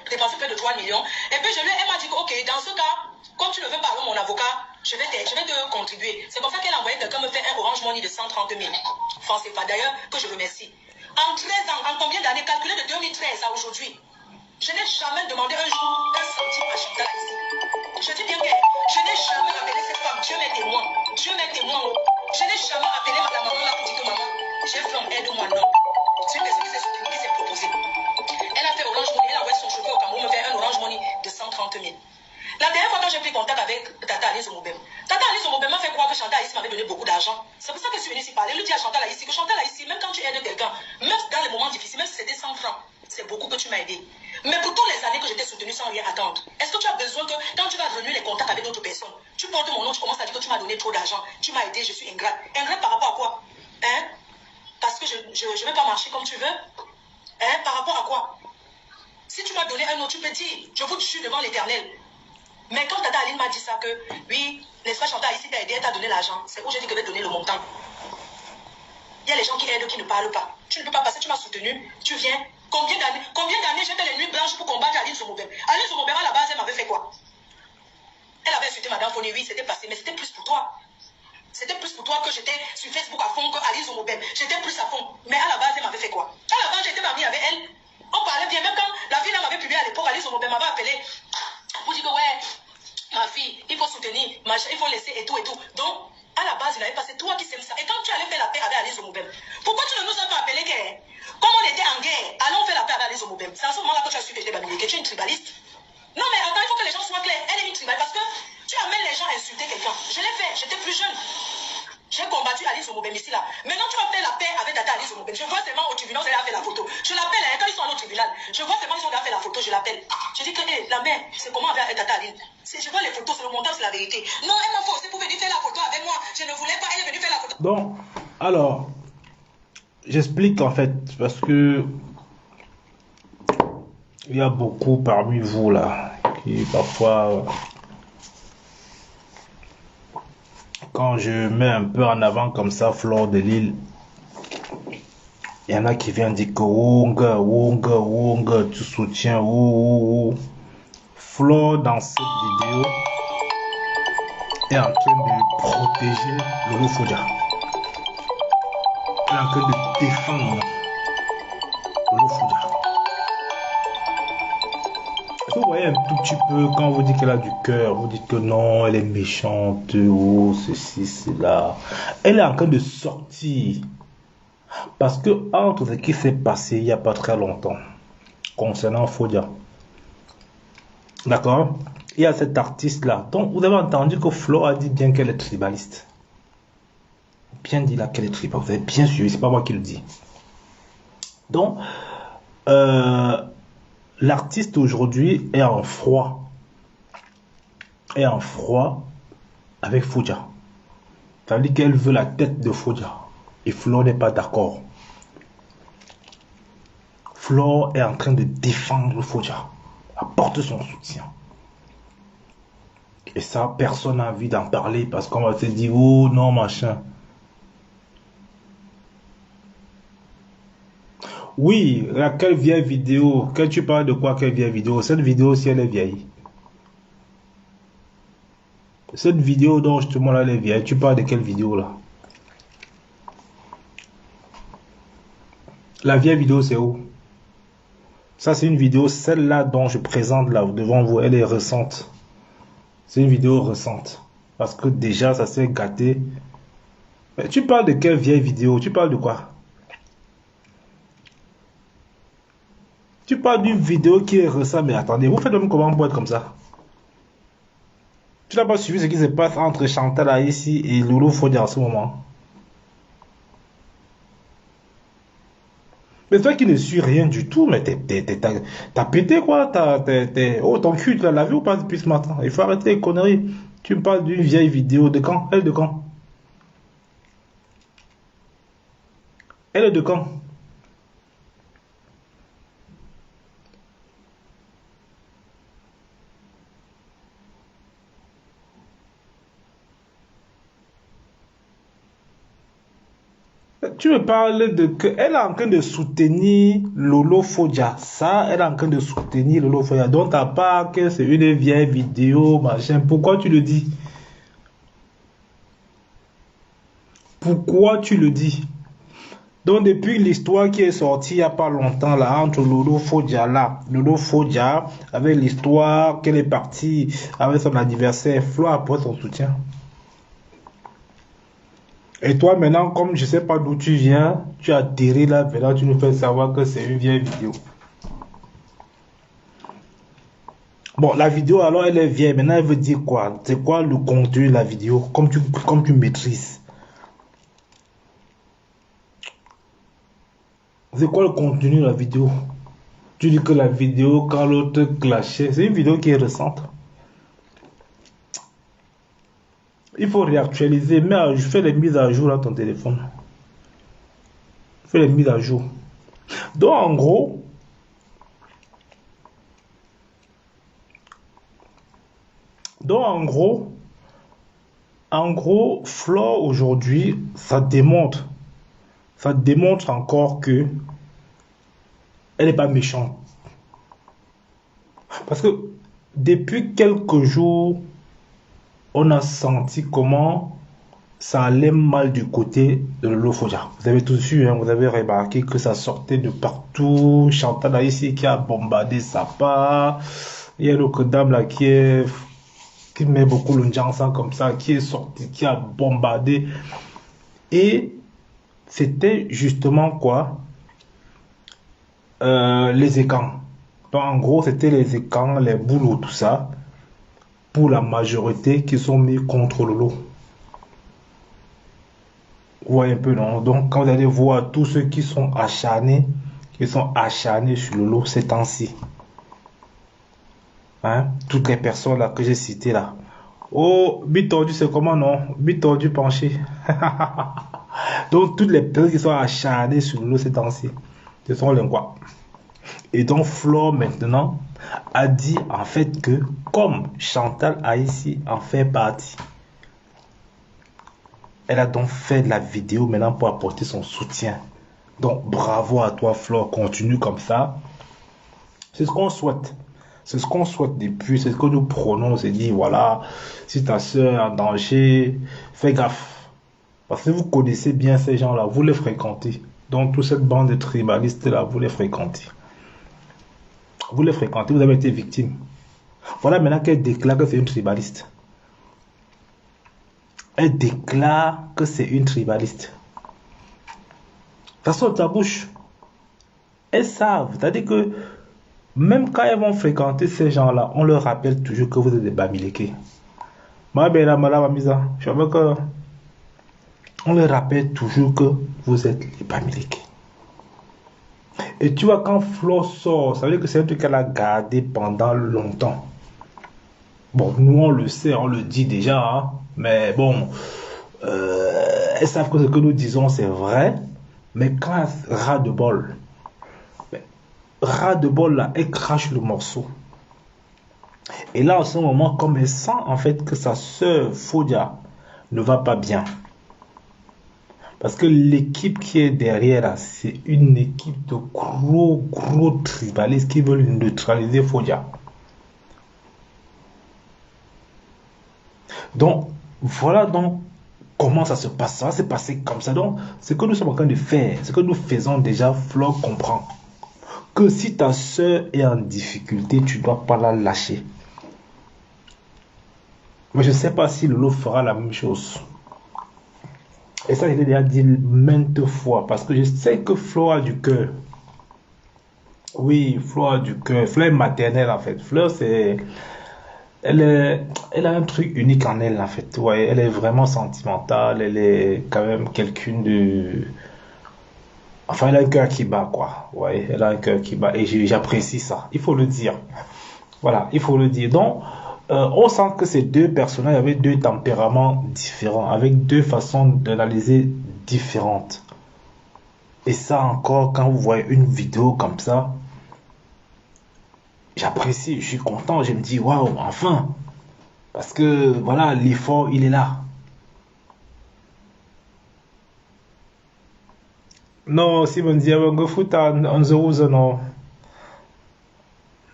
dépensé près de 3 millions. Et puis, elle m'a dit que, ok, dans ce cas, comme tu ne veux pas avec mon avocat, je vais te contribuer. C'est comme ça qu'elle a envoyé quelqu'un me faire un Orange Money de 130 000 francs CFA. D'ailleurs, que je remercie. En 13 ans, en combien d'années? Calculé de 2013 à aujourd'hui. Je n'ai jamais demandé un jour un centime à Chantal ici. Je dis bien que je n'ai jamais appelé cette femme. Dieu m'est témoin. Dieu m'est témoin. Je n'ai jamais appelé la maman là pour dire que maman, j'ai faim, aide-moi. Non. C'est une personne qui s'est soutenue, qui s'est proposée. Elle a fait Orange Money. Elle a envoyé son chauffeur au Cameroun me faire un Orange Money de 130 000. La dernière fois quand j'ai pris contact avec Tata Alice Omobem, Tata Alice Omobem m'a fait croire que Chantal Aïssi m'avait donné beaucoup d'argent. C'est pour ça que je suis venue ici parler. Elle lui dit à Chantal Aïssi que Chantal Aïssi, même quand tu aides quelqu'un, même dans les moments difficiles, même si c'était 100 francs, c'est beaucoup que tu m'as aidé. Mais pour toutes les années que je t'ai soutenu sans rien attendre, est-ce que tu as besoin que quand tu vas renouer les contacts avec d'autres personnes, tu portes mon nom, tu commences à dire que tu m'as donné trop d'argent, tu m'as aidé, je suis ingrate. Ingrate par rapport à quoi? Hein? Parce que je ne vais pas marcher comme tu veux? Hein? Par rapport à quoi? Si tu m'as donné un nom, tu peux dire, je vous jure devant l'Éternel. Mais quand Tata Aline m'a dit ça, que oui, n'est-ce pas, Chantal, ici, t'as aidé, elle t'a donné l'argent, c'est où j'ai dit que je vais donner le montant. Il y a les gens qui aident, qui ne parlent pas. Tu ne peux pas passer, tu m'as soutenu, tu viens. Combien d'années j'ai fait les nuits blanches pour combattre Aline Zomobem? Aline Zomobem, à la base, elle m'avait fait quoi? Elle avait insulté Madame Foni, oui, c'était passé, mais c'était plus pour toi. C'était plus pour toi que j'étais sur Facebook à fond que Aline Zomobem. J'étais plus à fond. Mais à la base, elle m'avait fait quoi? À la base, j'étais mamie avec elle. On parlait bien, même quand la fille m'avait publié à l'époque, Aline Zomobem m'avait appelé pour dire que ouais, ma fille, il faut soutenir, il faut laisser et tout et tout. Donc, à la base, il avait passé toi qui s'aime ça. Et quand tu allais faire la paix avec Alice Omobem, pourquoi tu ne nous as pas appelé que, comme on était en guerre, allons faire la paix avec Alice Omobem? C'est à ce moment-là que tu as su que j'étais babillée, que tu es une tribaliste. Non, mais attends, il faut que les gens soient clairs. Elle est une tribaliste parce que tu amènes les gens à insulter quelqu'un. Je l'ai fait, j'étais plus jeune. J'ai combattu Alice Omobem ici là. Maintenant, tu vas faire la paix avec Tata Alice Omobem. Je vois seulement au tribunal, elle a fait la photo. Je l'appelle, hein, quand ils sont allés au tribunal. Je vois seulement ils ont fait la photo, je l'appelle. Je dis que hey, la mère, c'est comment avec Tata Aline? Je vois les photos, c'est le montant, c'est la vérité. Non, elle m'a forcé pour venir faire la photo avec moi. Je ne voulais pas, elle est venue faire la photo. Donc, alors, j'explique en fait, parce que il y a beaucoup parmi vous là, qui parfois, quand je mets un peu en avant comme ça, Flore de Lille, il y en a qui viennent dire que Wonga, tu soutiens, Flore dans cette vidéo est en train de protéger Lolo Fodja. Elle est en train de défendre Lolo Fodja. Vous voyez un tout petit peu quand vous dites qu'elle a du cœur, vous dites que non, elle est méchante, ceci, cela. Elle est en train de sortir. Parce que entre ce qui s'est passé il n'y a pas très longtemps, concernant Fodja, d'accord, il y a cet artiste-là. Donc, vous avez entendu que Flo a dit bien qu'elle est tribaliste. Bien dit là qu'elle est tribaliste. Vous avez bien suivi, c'est pas moi qui le dis. Donc, l'artiste aujourd'hui est en froid. Est en froid avec Fodja. C'est-à-dire qu'elle veut la tête de Fodja. Et Flo n'est pas d'accord. Flo est en train de défendre Fodja. Apporte son soutien. Et ça, personne n'a envie d'en parler parce qu'on va se dire, oh non, machin. Oui, quelle vieille vidéo? Quand tu parles de quoi, quelle vieille vidéo? Cette vidéo, si elle est vieille. Cette vidéo dont justement là, elle est vieille. Tu parles de quelle vidéo là? La vieille vidéo, c'est où? Ça, c'est une vidéo, celle-là dont je présente là devant vous, elle est récente. C'est une vidéo récente. Parce que déjà, ça s'est gâté. Mais tu parles de quelle vieille vidéo? Tu parles de quoi? Tu parles d'une vidéo qui est récente, mais attendez, vous faites même comment pour être comme ça? Tu n'as pas suivi ce qui se passe entre Chantal Aïssi et Lolo Fodja en ce moment? Mais toi qui ne suis rien du tout, mais t'as pété quoi? Oh, ton cul, tu l'as vu ou pas depuis ce matin? Il faut arrêter les conneries. Tu me parles d'une vieille vidéo de quand? Elle est de quand? Elle est de quand? Tu me parles de que elle est en train de soutenir Lolo Fodja. Ça, elle est en train de soutenir Lolo Fodja. Donc, à part que c'est une vieille vidéo, machin. Pourquoi tu le dis? Pourquoi tu le dis? Donc, depuis l'histoire qui est sortie il n'y a pas longtemps, là, entre Lolo Fodia, avec l'histoire qu'elle est partie avec son adversaire, Flo apporte son soutien. Et toi, maintenant, comme je ne sais pas d'où tu viens, tu as atterri là, maintenant, tu nous fais savoir que c'est une vieille vidéo. Bon, la vidéo, alors, elle est vieille. Maintenant, elle veut dire quoi? C'est quoi le contenu de la vidéo, comme tu maîtrises? C'est quoi le contenu de la vidéo? Tu dis que la vidéo, quand l'autre clashait, c'est une vidéo qui est récente. Il faut réactualiser, mais je fais les mises à jour à ton téléphone. Fais les mises à jour. Donc, en gros, Flore aujourd'hui, ça démontre encore que elle n'est pas méchante. Parce que depuis quelques jours, on a senti comment ça allait mal du côté de Lolo Fodia. Vous avez tous vu, hein, vous avez remarqué que ça sortait de partout. Chantal a ici qui a bombardé sa part. Il y a l'autre dame là qui met beaucoup l'onjansa comme ça, qui est sorti, qui a bombardé. Et c'était justement quoi? Les écrans. Donc en gros, c'était les écrans, les boulots, tout ça, pour la majorité qui sont mis contre Lolo. Vous voyez un peu, non? Donc quand vous allez voir tous ceux qui sont acharnés sur Lolo ces temps-ci. Hein? Toutes les personnes là que j'ai citées là. Oh, bit tordu, c'est comment, non? Bit tordu penché. Donc toutes les personnes qui sont acharnées sur Lolo ces temps-ci, ce sont les quoi? Et donc Flore maintenant a dit en fait que comme Chantal a ici en fait partie, elle a donc fait la vidéo maintenant pour apporter son soutien. Donc bravo à toi Flore, continue comme ça. C'est ce qu'on souhaite. C'est ce qu'on souhaite depuis, c'est ce que nous prenons, c'est dire voilà, si ta soeur est en danger, fais gaffe. Parce que vous connaissez bien ces gens-là, vous les fréquentez. Donc toute cette bande de tribalistes là, vous les fréquentez. Vous les fréquentez, vous avez été victime. Voilà maintenant qu'elle déclare que c'est une tribaliste. Elle déclare que c'est une tribaliste. Ça sort de ta bouche. Elles savent. C'est-à-dire que même quand elles vont fréquenter ces gens-là, on leur rappelle toujours que vous êtes des Bamileke. On leur rappelle toujours que vous êtes les Bamileke. Et tu vois, quand Flore sort, ça veut dire que c'est un truc qu'elle a gardé pendant longtemps. Bon, nous on le sait, on le dit déjà, hein, mais bon, elles savent que ce que nous disons c'est vrai, mais quand elle ras de bol là, elle crache le morceau. Et là, en ce moment, comme elle sent en fait que sa sœur Fodia ne va pas bien, parce que l'équipe qui est derrière là, c'est une équipe de gros tribalistes qui veulent neutraliser Fodia. Donc, voilà donc comment ça se passe. Ça va se passer comme ça. Donc, ce que nous sommes en train de faire, ce que nous faisons déjà, Flore comprend que si ta soeur est en difficulté, tu ne dois pas la lâcher. Mais je ne sais pas si Lolo fera la même chose. Et ça, je l'ai déjà dit maintes fois, parce que je sais que Flore a du cœur. Oui, Flore a du cœur. Flore est maternelle, en fait. Flore, c'est... Elle a un truc unique en elle, en fait. Ouais, elle est vraiment sentimentale. Elle est quand même quelqu'un de... Enfin, elle a un cœur qui bat, quoi. Ouais, elle a un cœur qui bat. Et j'apprécie ça. Il faut le dire. Voilà, il faut le dire. Donc, on sent que ces deux personnages avaient deux tempéraments différents, avec deux façons d'analyser différentes. Et ça encore, quand vous voyez une vidéo comme ça, j'apprécie, je suis content, je me dis waouh, enfin, parce que voilà, l'effort il est là. Non, si on dit on go foot on the user non.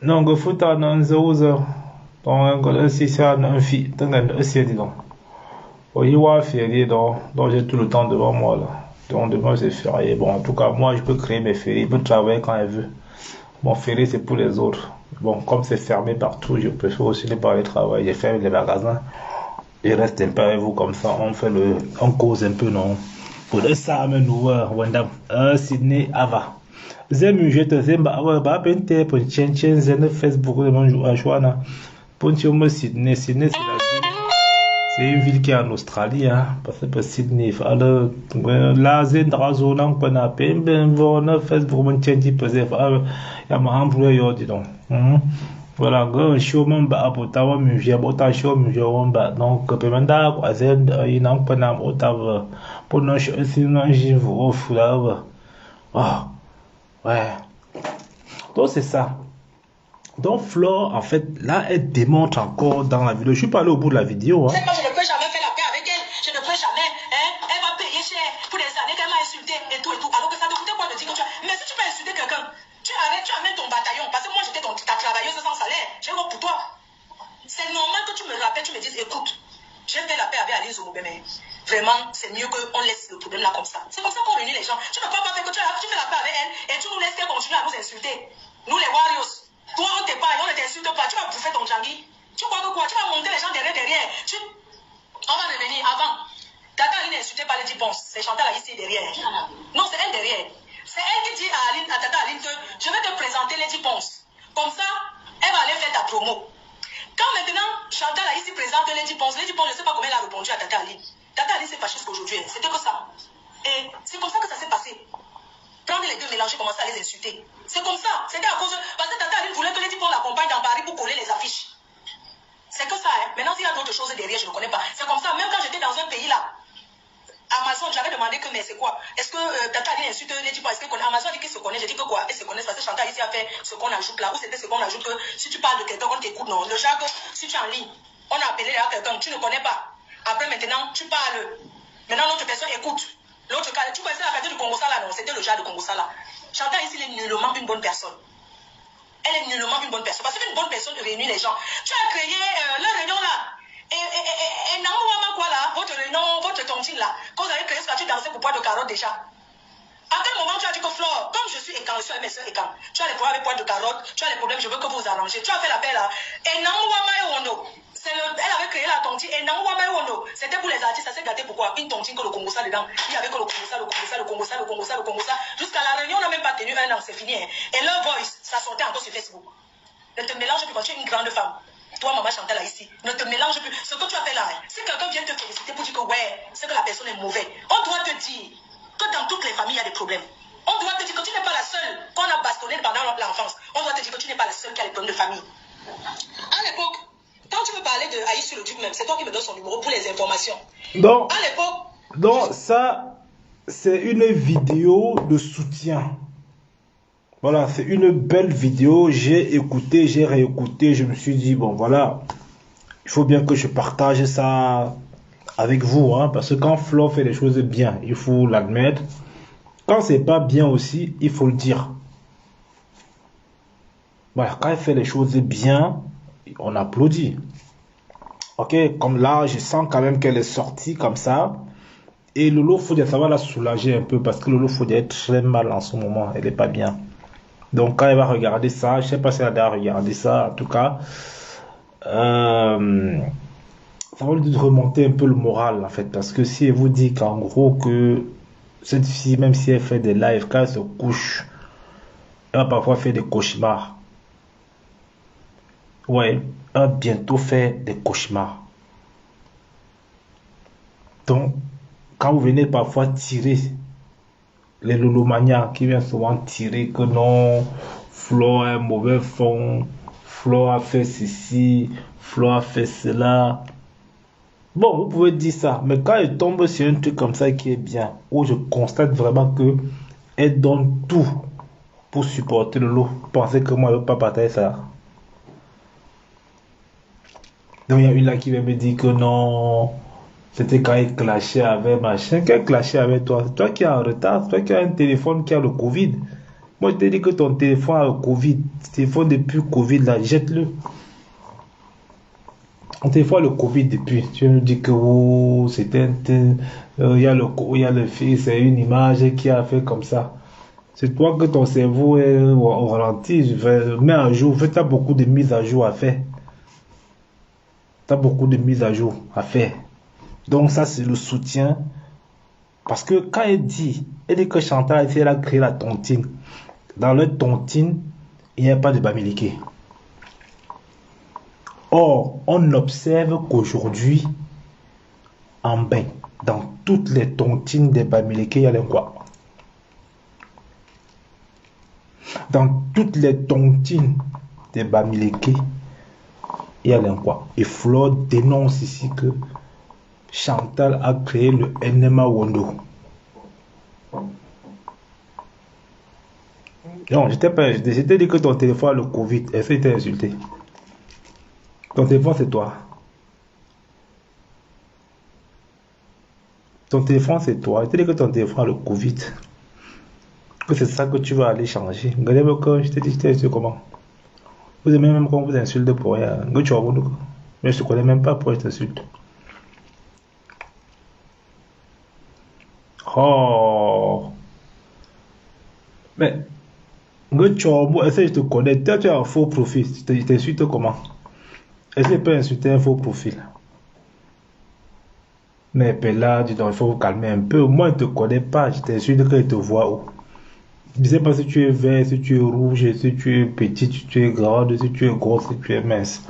Non, go foot on the user. Donc si c'est un fille, donc un aussi dit donc. Oh, il va faire donc j'ai tout le temps devant moi là. Donc demain c'est férié. Bon, en tout cas, moi je peux créer mes fériés, je peux travailler quand elle veut. Mon férié c'est pour les autres. Bon, comme c'est fermé partout, je préfère aussi ne pas aller travailler. J'ai fermé les magasins. Je reste un peu avec vous comme ça, on cause un peu, non? Pour ça, nous, Wandam, Sydney, Ava. Zem, je te zem, bah, pente, pour chen, zen, Facebook, de mon joie, pour Sydney, Sydney, c'est une ville qui est en Australie, hein, parce que Sydney, alors, là, zen, razo, nan, qu'on a peine, ben, bon, Facebook, mon chen, tu peux dire, il y a ma employeur, dis donc. Voilà, un show member pour tawa musée, bota show musée member. Donc, pemenda quoi, zen, il n'a pas nam otava pour non show sinon j'y vous offre. Ah, ouais. Donc c'est ça. Donc Flore, en fait, là, elle démontre encore dans la vidéo. Je suis pas allé au bout de la vidéo. Hein. Moi, je ne peux jamais faire la paix avec elle. Je ne peux jamais. Hein? Elle va payer cher pour des années qu'elle m'a insulté et tout. Alors que ça te coûtait quoi de dire que tu as. Mais si tu peux insulter quelqu'un, tu arrêtes, tu amènes ton bataillon. Parce que moi, j'étais ta travailleuse sans salaire. J'ai pour toi. C'est normal que tu me rappelles, tu me dises, écoute, j'ai fait la paix avec Alice Zoumou, mais vraiment, c'est mieux qu'on laisse le problème là comme ça. C'est comme ça qu'on réunit les gens. Tu ne peux pas faire que tu fais la paix avec elle et tu nous laisses qu'elle continue à nous insulter. Nous, les Warriors. Toi, on t'épargne, on ne t'insulte pas. Tu vas bouffer ton Djangui. Tu crois que quoi? Tu vas monter les gens derrière. On va revenir avant. Tata Aline n'insultait pas les 10 bons. C'est Chantal ici derrière. Non, c'est elle derrière. C'est elle qui dit à Tata Aline que je vais te présenter les 10 bons. Comme ça, elle va aller faire ta promo. Quand maintenant Chantal ici présente les 10 bons, je ne sais pas comment elle a répondu à Tata Aline. Tata Aline s'est fâchée jusqu'aujourd'hui. C'était que ça. Et c'est comme ça que ça s'est passé. Prendre les deux, mélanger, commencer à les insulter. C'est comme ça. C'était à cause de. Parce que Tata Aline voulait que les types l'accompagnent dans Paris pour coller les affiches. C'est que ça, hein. Maintenant, s'il y a d'autres choses derrière, je ne connais pas. C'est comme ça. Même quand j'étais dans un pays là, Amazon, j'avais demandé que, mais c'est quoi? Est-ce que Tata Aline insulte les types? Est-ce que Amazon dit qu'ils se connaissent? J'ai dit que quoi? Ils se connaissent parce que Chantal ici a fait ce qu'on ajoute là. Ou c'était ce qu'on ajoute que si tu parles de quelqu'un, on t'écoute. Non. Le genre que si tu es en ligne, on a appelé là quelqu'un, tu ne connais pas. Après, maintenant, tu parles. Maintenant, l'autre personne écoute. L'autre cas, tu connaissais la partie du Congo là, non? C'était le genre de Congo là. Chantal ici, elle est nullement une bonne personne. Elle est nullement une bonne personne. Parce qu'une bonne personne réunit les gens. Tu as créé la réunion là. Et non, quoi là, votre réunion, votre tontine là. Quand vous avez créé ce que tu dansais pour boire de carottes déjà. À quel moment tu as dit que Flore, comme je suis écan, je suis mes soeurs écan, tu as les problèmes avec poids de carottes, tu as les problèmes, je veux que vous vous arrangez. Tu as fait l'appel là. Et non, elle avait créé la tontine. Et non, c'était pour les artistes, ça s'est gâté pourquoi? Une tontine que le Congo ça dedans. Il y avait que le Congo ça. Jusqu'à la réunion, on n'a même pas tenu un an, c'est fini. Hein. Et leur voice, ça sortait encore sur Facebook. Ne te mélange plus quand tu es une grande femme. Toi, maman Chantal, là, ici, ne te mélange plus. Ce que tu as fait là, si quelqu'un vient te féliciter pour dire que ouais, c'est que la personne est mauvaise, on doit te dire que dans toutes les familles, il y a des problèmes. On doit te dire que tu n'es pas la seule qu'on a bastonné pendant l'enfance. On doit te dire que tu n'es pas la seule qui a les problèmes de famille. À l'époque, quand tu veux parler de Aïe sur le Duc même, c'est toi qui me donnes son numéro pour les informations. Donc, à l'époque. Donc, ça, c'est une vidéo de soutien. Voilà, c'est une belle vidéo. J'ai écouté, j'ai réécouté. Je me suis dit, bon, voilà, il faut bien que je partage ça avec vous. Hein, parce que quand Flo fait les choses bien, il faut l'admettre. Quand c'est pas bien aussi, il faut le dire. Voilà, quand elle fait les choses bien, on applaudit. Ok, comme là, je sens quand même qu'elle est sortie comme ça. Et Lolo Fodia, ça va la soulager un peu parce que Lolo Fodia est très mal en ce moment. Elle n'est pas bien. Donc quand elle va regarder ça, je ne sais pas si elle a déjà regardé ça, en tout cas, ça va lui remonter un peu le moral en fait. Parce que si elle vous dit qu'en gros que cette fille, même si elle fait des lives, quand elle se couche, elle va parfois faire des cauchemars. Ouais, elle va bientôt faire des cauchemars. Donc, quand vous venez parfois tirer les lolomanias qui viennent souvent tirer que non, Flo a un mauvais fond, Flo a fait ceci, Flo a fait cela. Bon, vous pouvez dire ça, mais quand elle tombe sur un truc comme ça qui est bien, où je constate vraiment que elle donne tout pour supporter le lot, pensez que moi je ne veux pas partager ça. Donc il y a une là qui vient me dire que non, c'était quand il clashait avec machin. Quel clashait avec toi? Toi qui es en retard, toi qui as un téléphone qui a le Covid. Moi je t'ai dit que ton téléphone a le Covid. Ce téléphone depuis le Covid là, jette-le. On te voit le Covid depuis. Tu nous dis que oh, c'était il y a le fils, c'est une image qui a fait comme ça. C'est toi que ton cerveau est au ralenti. Mets à jour. Tu as beaucoup de mises à jour à faire. Tu as beaucoup de mises à jour à faire. Donc ça, c'est le soutien. Parce que quand elle dit que Chantal, elle a créé la tontine. Dans le tontine, il n'y a pas de Bamileke. Or, on observe qu'aujourd'hui, en bain, dans toutes les tontines des Bamileke, il y a l'Ingwa. Dans toutes les tontines des Bamileke, il y a l'Ingwa. Et Flo dénonce ici que Chantal a créé le NMA Wondo. Non, j'étais dit que ton téléphone a le Covid. Est-ce que tu t'es insulté? Ton téléphone, c'est toi. Ton téléphone, c'est toi. Je t'ai dit que ton téléphone a le Covid. Que c'est ça que tu vas aller changer. Regardez-moi quand je t'ai dit, comment. Vous aimez même quand on vous insulte pour rien. Mais je ne te connais même pas pourquoi je t'insulte. Oh. Mais, est-ce que je te connais? Toi, tu as un faux profil. Je t'insulte comment? Est-ce que je peux insulter un faux profil? Mais là, il faut vous calmer un peu. Moi, je ne te connais pas. Je t'insulte que je te vois où. Je ne sais pas si tu es vert, si tu es rouge, si tu es petit, si tu es grande, si tu es gros, si tu es mince.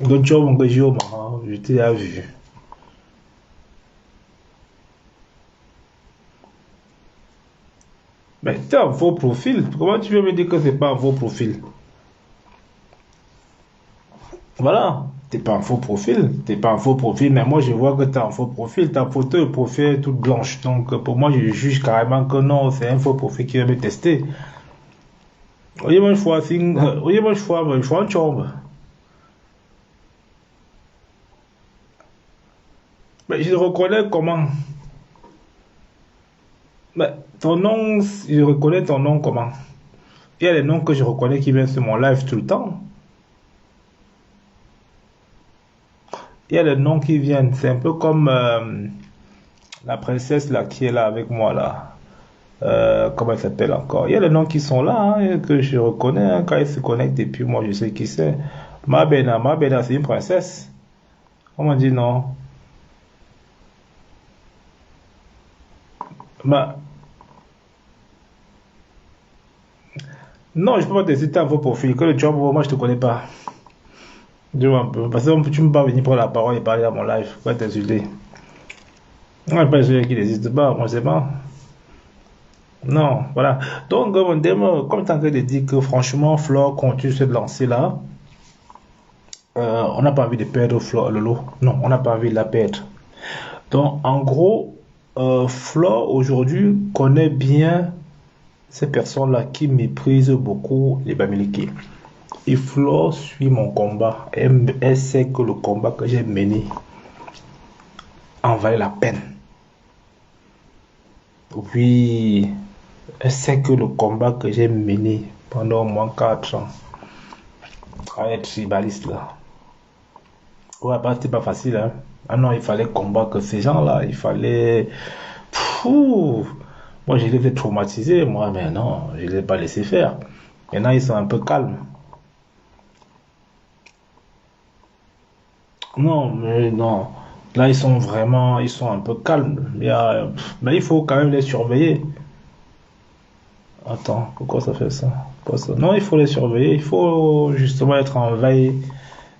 Donc, tu as mon région, je t'ai vu. Mais tu as un faux profil. Comment tu veux me dire que c'est pas un faux profil? Voilà. T'es pas un faux profil. T'es pas un faux profil. Mais moi, je vois que tu as un faux profil. Ta photo de profil est toute blanche. Donc, pour moi, je juge carrément que non, c'est un faux profil qui va me tester. Oye, moi, je vois un chambre. Mais je le reconnais comment? Mais ton nom, je reconnais ton nom comment? Il y a des noms que je reconnais qui viennent sur mon live tout le temps. Il y a des noms qui viennent. C'est un peu comme la princesse là qui est là avec moi là. Comment elle s'appelle encore? Il y a des noms qui sont là hein, que je reconnais hein, quand ils se connectent et puis moi je sais qui c'est. Mabena, c'est une princesse. On m'a dit non. Non, je peux pas te citer un faux profil. Que le job, moi je te connais pas. Dis-moi un peu. Parce que tu ne peux pas venir prendre la parole et parler à mon live. Pourquoi t'insulter? Moi, je ne sais pas celui qui n'existe pas. Moi, je sais pas. Non, voilà. Donc, comme tu es en train de dire que franchement, Flore continue de se lancer là. On n'a pas envie de perdre Flore Lolo. Non, on n'a pas envie de la perdre. Donc, en gros, Flore aujourd'hui connaît bien ces personnes-là qui méprisent beaucoup les Bamileke. Et Flore suit mon combat. Elle sait que le combat que j'ai mené en valait la peine. Oui, elle sait que le combat que j'ai mené pendant au moins 4 ans à être tribaliste là. Ouais, bah, c'était pas facile. Hein. Ah non, il fallait combattre ces gens-là. Il fallait. Moi, je les ai traumatisés, moi, mais non, je ne les ai pas laissés faire. Maintenant, ils sont un peu calmes. Non, mais non. Là, ils sont un peu calmes. Mais il faut quand même les surveiller. Attends, pourquoi ça fait ça? Non, il faut les surveiller. Il faut justement être en veille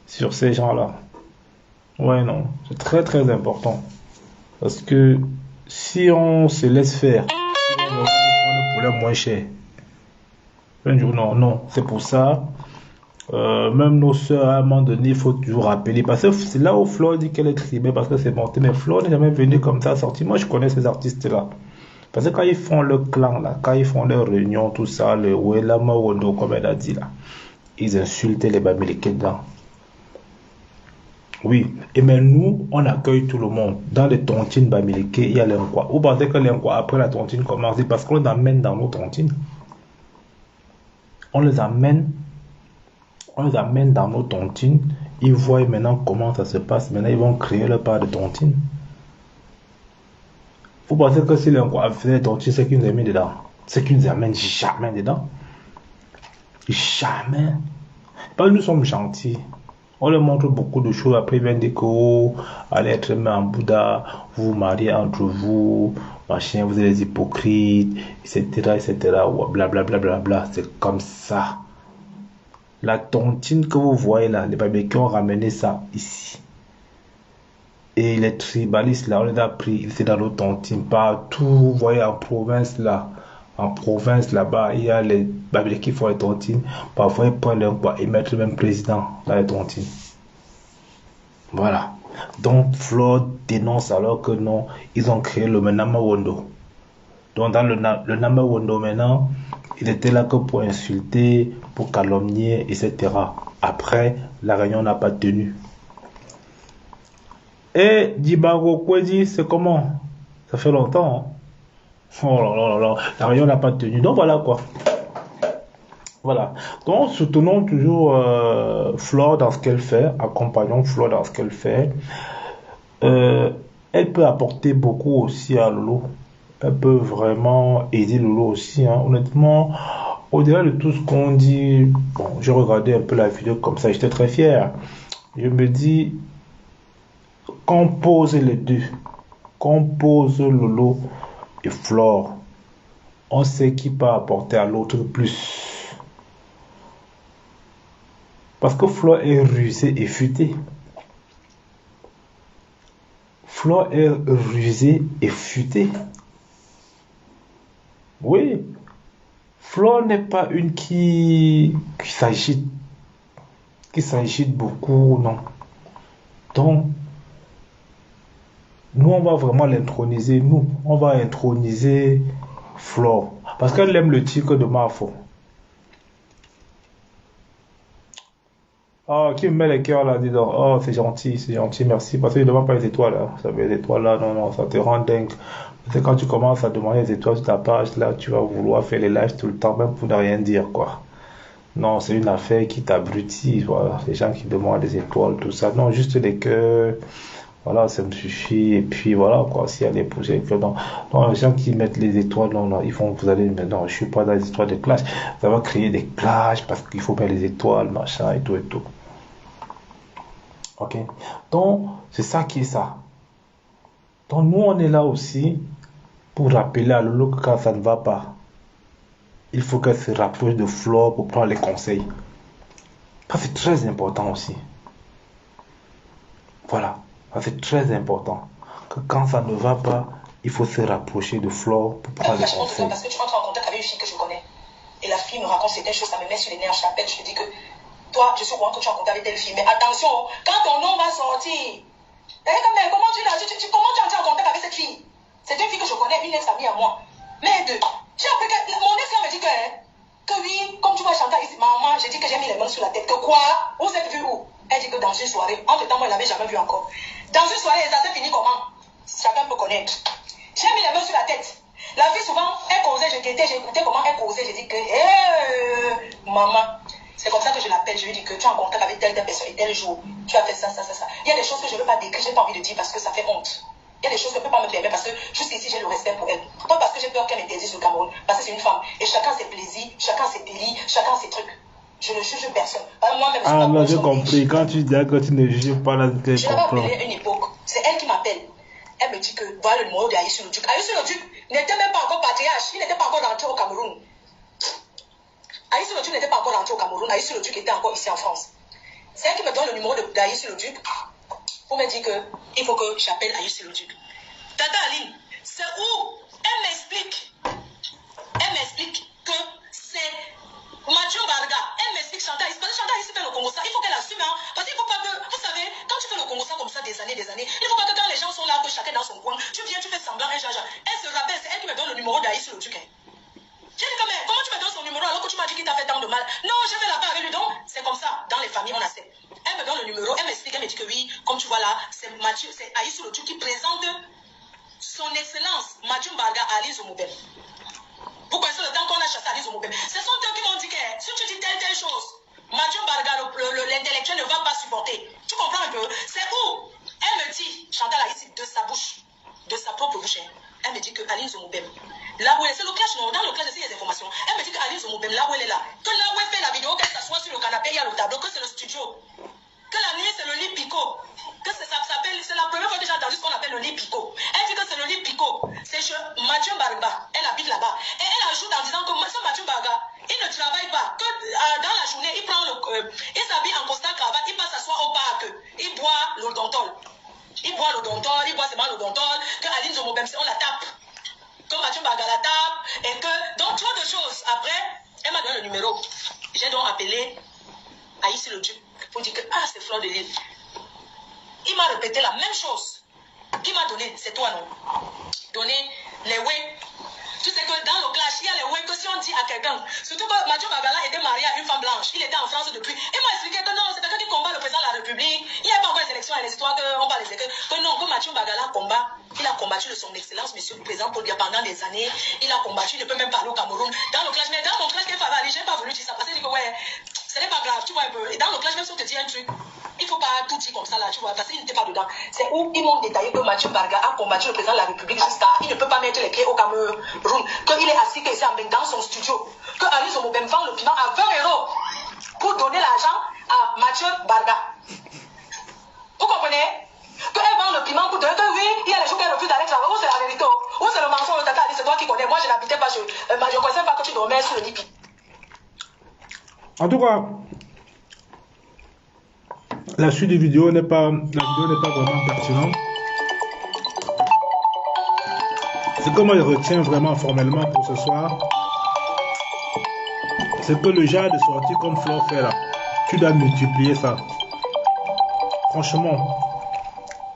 sur ces gens-là. Ouais, non. C'est très, très important. Parce que si on se laisse faire, on va prendre le problème moins cher. Non, c'est pour ça. Même nos soeurs, à un moment donné, il faut toujours rappeler. Parce que c'est là où Flore dit qu'elle est tribée parce que c'est monté. Mais Flore n'est jamais venue comme ça sortir. Moi, je connais ces artistes-là. Parce que quand ils font le clan, là, quand ils font leur réunion, tout ça, le Welama Wondo, comme elle a dit là, ils insultent les Bamileke dedans. Oui, et mais nous, on accueille tout le monde. Dans les tontines Bamileke, il y a l'Ingwa. Vous pensez que l'Ingwa, après la tontine commence, c'est parce qu'on les amène dans nos tontines. On les amène On les amène dans nos tontines. Ils voient maintenant comment ça se passe. Maintenant, ils vont créer leur part de tontine. Vous pensez que si les gens faisaient des tontines, c'est qu'ils nous amènent dedans. C'est qu'ils nous amènent jamais dedans. Jamais. Parce que nous sommes gentils. On leur montre beaucoup de choses. Après, ils viennent dire que oh, allez être aimé en Bouddha, vous vous mariez entre vous, machin, vous êtes des hypocrites, etc., etc. Blablabla. Bla, bla, bla. C'est comme ça. La tontine que vous voyez là, les barbecues ont ramené ça ici. Et les tribalistes là, on les a pris, ils étaient dans nos tontines partout. Vous voyez en province là. En province là-bas, il y a les barbecues qui font les tontines. Parfois, ils prennent leur poids et mettent le même président dans les tontines. Voilà. Donc, Flore dénonce alors que non, ils ont créé le Nama Wondo. Donc, dans le Nama Wondo maintenant, il était là que pour insulter, pour calomnier, etc. Après, la réunion n'a pas tenu. Et Djibago Kwedi, c'est comment? Ça fait longtemps. Hein? Oh là là là là, la réunion n'a pas tenu. Donc voilà quoi. Voilà. Donc soutenons toujours Flore dans ce qu'elle fait, accompagnons Flore dans ce qu'elle fait. Elle peut apporter beaucoup aussi à Lolo. Elle peut vraiment aider Lolo aussi. Hein. Honnêtement, au-delà de tout ce qu'on dit, bon, j'ai regardé un peu la vidéo comme ça, j'étais très fier. Je me dis, qu'on pose les deux, qu'on pose Lolo et Flore, on sait qui peut apporter à l'autre plus. Parce que Flore est rusée et futée. Flore est rusée et futée. Oui. Flore n'est pas une qui s'agite beaucoup, non. Donc, nous, on va vraiment l'introniser. Nous, on va introniser Flore. Parce qu'elle aime le tigre de Mafo. Oh, qui me met les cœurs là, dis donc. Oh, c'est gentil, merci. Parce que je ne demande pas les étoiles là. Ça veut les étoiles là, non, ça te rend dingue. Parce que quand tu commences à demander les étoiles sur ta page, là, tu vas vouloir faire les lives tout le temps, même pour ne rien dire, quoi. Non, c'est une affaire qui t'abrutit, voilà. Les gens qui demandent des étoiles, tout ça. Non, juste les cœurs. Voilà, ça me suffit. Et puis voilà, quoi. S'il y a des pouces et que non. Non, les gens qui mettent les étoiles, non, ils font, vous allez, mais non, je suis pas dans les histoires de clash. Ça va créer des clashs parce qu'il faut mettre les étoiles, machin, et tout, et tout. Ok. Donc, c'est ça qui est ça. Donc, nous, on est là aussi pour rappeler à Lolo que quand ça ne va pas, il faut qu'elle se rapproche de Flore pour prendre les conseils. Ça, c'est très important aussi. Voilà. Ça, c'est très important. Que quand ça ne va pas, il faut se rapprocher de Flore pour prendre les conseils. Parce que tu entres en contact avec une fille que je connais. Et la fille me raconte certaines choses, ça me met sur les nerfs. Je t'appelle, je te dis que toi, je suis au courant que tu es en contact avec telle fille. Mais attention, quand ton nom va sortir, comment tu es en contact avec cette fille? C'est une fille que je connais, une ex-amie à moi. Mais deux, j'ai appris que mon ex me dit que oui, comme tu vois chanter ici, maman, j'ai dit que j'ai mis les mains sur la tête. Que quoi? Vous êtes vu où? Elle dit que dans une soirée, entre temps, moi, elle l'avait jamais vu encore. Dans une soirée, ça s'est fini comment? Chacun peut connaître. J'ai mis les mains sur la tête. La fille, souvent, elle causait, je guettais, j'écoutais comment elle causait. J'ai dit que, maman, c'est comme ça que je l'appelle. Je lui dis que tu es en contact avec telle personne et tel jour. Tu as fait ça, ça, ça, ça. Il y a des choses que je ne veux pas décrire, je n'ai pas envie de dire parce que ça fait honte. Il y a des choses que je ne peux pas me permettre parce que jusqu'ici, j'ai le respect pour elle. Pas parce que j'ai peur qu'elle m'interdise le Cameroun, parce que c'est une femme. Et chacun ses plaisirs, chacun ses délits, chacun ses trucs. Je ne juge personne. Moi-même, ah, là, j'ai compris. Quand tu dis que tu ne juges pas, là, tu je l'avais appelée à une époque. C'est elle qui m'appelle. Elle me dit que voilà le numéro d'Aïssou le Duc. Aïssou le Duc n'était même pas encore patriarche. Il n'était pas encore rentré au Cameroun. Aïssou le Duc n'était pas encore rentré au Cameroun. Aïssou le Duc était encore ici en France. C'est elle qui me donne le numéro d'Aïssou le Duc pour me dire qu'il faut que j'appelle Aïssou le Duc. Tata Aline, c'est où elle m'explique que c'est Mathieu Barga. Elle m'explique Chantal Aïssou. Parce que Chantal Aïssou fait le Congo ça. Il faut qu'elle assume. Hein, parce qu'il ne faut pas que, vous savez, quand tu fais le Congo ça comme ça des années, il ne faut pas que quand les gens sont là, que chacun dans son coin, tu viens, tu fais semblant, elle se rappelle, c'est elle qui me donne le numéro d'Aïssou le Duc. J'ai dit quand même, comment tu me donnes son numéro alors que tu m'as dit qu'il t'a fait tant de mal? Non, je vais la part avec lui. Donc, c'est comme ça. Dans les familles, on a fait. Elle me donne le numéro, elle m'explique, elle me dit que oui, comme tu vois là, c'est Mathieu, c'est Aïssou le Duc qui présente son excellence, Mathieu Mbarga à Alice Omoubem. Vous connaissez le temps qu'on a chassé Alice Omoubem. Ce sont eux qui m'ont dit que si tu dis telle chose, Mathieu Barga, l'intellectuel, ne va pas supporter. Tu comprends un peu? C'est où? Elle me dit, Chantal Aïssi, de sa bouche, de sa propre bouche, elle me dit que Aline Zomoubem, là où elle est, c'est le clash, non? Dans le clash, il y a des informations. Elle me dit que Aline Zomoubem, là où elle est là, que là où elle fait la vidéo, qu'elle s'assoit sur le canapé, il y a le tableau, que c'est le studio. Que la nuit, c'est le lit picot. Que ça s'appelle, c'est la première fois que j'ai entendu ce qu'on appelle le lit picot. Elle dit que c'est le lit picot. C'est chez Mathieu Barga. Elle habite là-bas. Et elle ajoute en disant que ce Mathieu Barga, il ne travaille pas. Que dans la journée, il prend il s'habille en costard cravate, il passe s'asseoir au parc. Il boit l'odontol. Il boit l'odontol, il boit seulement l'odontol. Que Aline Zomoubem, on la tape. Que Mathieu Barga la tape. Et que, donc, trop de choses. Après, elle m'a donné le numéro. J'ai donc appelé Aïssi le Duc pour dire que, c'est Fleur de Lille. Il m'a répété la même chose. Qui m'a donné, c'est toi, non? Donner les way. Tu sais que dans le clash, il y a les way que si on dit à quelqu'un, surtout que Mathieu Bagala était marié à une femme blanche, il était en France depuis. Il m'a expliqué que non, c'est quelqu'un qui combat le président de la République. Il n'y a pas encore les élections et les histoires qu'on parle des élections. Que non, que Mathieu Bagala combat. Il a combattu de son excellence, monsieur le président Paul Biya, pendant des années. Il a combattu, il ne peut même parler au Cameroun. Dans le clash, mais dans mon clash, je n'ai pas voulu dire ça parce que je dis que ouais, ce n'est pas grave, tu vois un peu. Et dans le clash, même si on te dit un truc, il ne faut pas tout dire comme ça là, tu vois, parce qu'il n'était pas dedans. C'est où ils m'ont détaillé que Mathieu Barga a combattu le président de la République jusqu'à. Il ne peut pas mettre les pieds au Cameroun. Qu'il est assis, qu'il est dans son studio. Que Aline Zomoubem vend le piment à 20 € pour donner l'argent à Mathieu Barga. Vous comprenez? Qu'elle vend le piment pour donner que oui, il y a les jours qu'elle refuse d'aller travailler. Où c'est la vérité? Où c'est le mensonge? Tata Ali, c'est toi qui connais. Moi, je n'habitais pas, je ne connaissais pas que tu dormais sur le lit. En tout cas, la suite de vidéo n'est pas vraiment pertinente. Ce que moi je retiens vraiment formellement pour ce soir, c'est que le genre de sortie comme Flo fait là, tu dois multiplier ça. Franchement,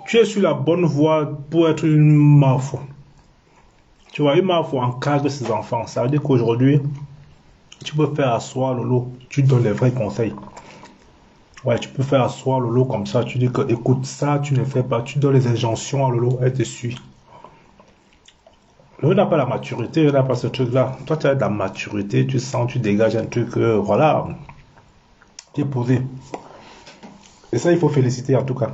tu es sur la bonne voie pour être une mafo. Tu vois, une mafo encadre ses enfants. Ça veut dire qu'aujourd'hui, tu peux faire asseoir Lolo, tu donnes les vrais conseils. Ouais, tu peux faire asseoir Lolo comme ça, tu dis que écoute ça, tu ne fais pas, tu donnes les injonctions à Lolo, elle te suit. Lolo n'a pas la maturité, il n'a pas ce truc-là. Toi, tu as de la maturité, tu sens, tu dégages un truc, voilà, tu es posé. Et ça, il faut féliciter en tout cas.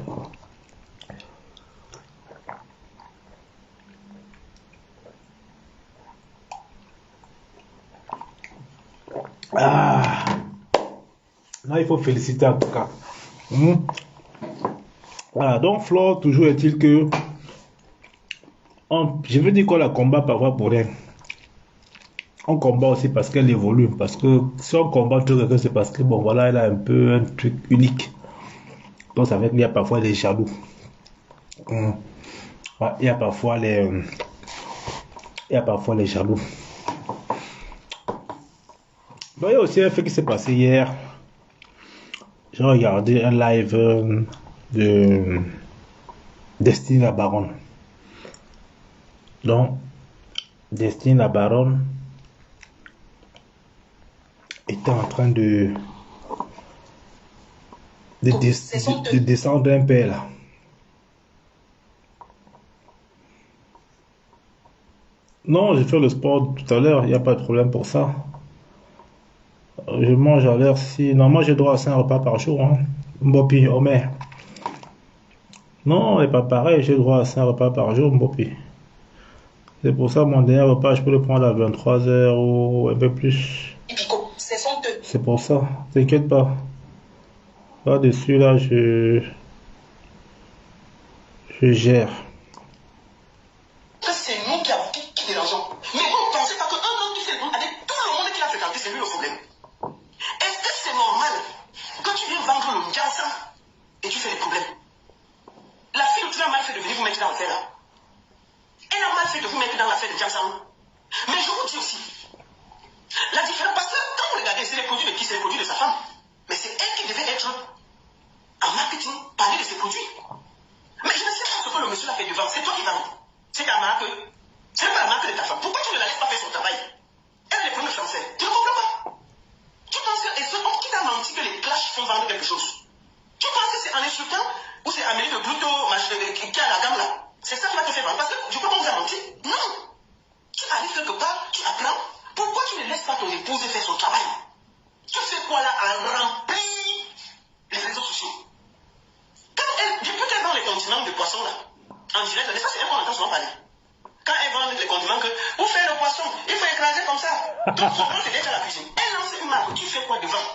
Là, il faut féliciter en tout cas. Voilà, donc Flore, toujours est-il que je veux dire qu'on la combat parfois pour rien. On combat aussi parce qu'elle évolue. Parce que si on combat quelqu'un, c'est parce que bon voilà, elle a un peu un truc unique. Donc ça fait qu'il y a parfois les jaloux. Ouais, il y a parfois les jaloux. Donc, il y a aussi un fait qui s'est passé hier. J'ai regardé un live de Destiny la Baronne. Donc, Destiny la Baronne était en train de descendre d'un père là. Non, j'ai fait le sport tout à l'heure, il n'y a pas de problème pour ça. Je mange à l'heure si. Normalement, j'ai droit à 5 repas par jour. Hein. Mbopi, Omer. Non, c'est pas pareil, j'ai droit à 5 repas par jour, Mbopi. C'est pour ça mon dernier repas, je peux le prendre à 23h ou un peu plus. C'est pour ça, t'inquiète pas. Là-dessus, là, je gère. C'est nous qui avons quitté l'argent. Mais vous ne pensez pas qu'un homme qui fait avec tout le monde qui l'a fréquenté, c'est lui le problème. Est-ce que c'est normal que tu viens vendre le Ndiansa et tu fais des problèmes? La fille où tu as mal fait de venir vous mettre dans l'affaire là. Elle a mal fait de vous mettre dans l'affaire de Ndiansa. Mais je vous dis aussi, la différence, parce que quand vous regardez, c'est les produits de qui? C'est les produits de sa femme. Mais c'est elle qui devait être en marketing, parler de ses produits. Mais je ne sais pas ce que le monsieur a fait devant. C'est toi qui vends. C'est ta marque. C'est pas la marque de ta femme. Pourquoi tu ne la laisses pas faire son travail? Elle a les problèmes français. Tu ne comprends pas? Tu penses que qui t'a menti que les clashs font vendre quelque chose? Tu penses que c'est en insultant ou c'est Amélie de Bluto qui a la gamme là? C'est ça qui va te faire vendre. Parce que je crois qu'on vous a menti. Non. Tu arrives quelque part, tu apprends. Pourquoi tu ne laisses pas ton épouse faire son travail? Tu fais quoi là à remplir en direct, mais ça c'est un qu'on entend souvent parler. Quand elles vendent les condiments que pour faire le poisson, il faut écraser comme ça. Donc son nom c'est d'être à la cuisine. Elle lance une marque, tu fais quoi devant?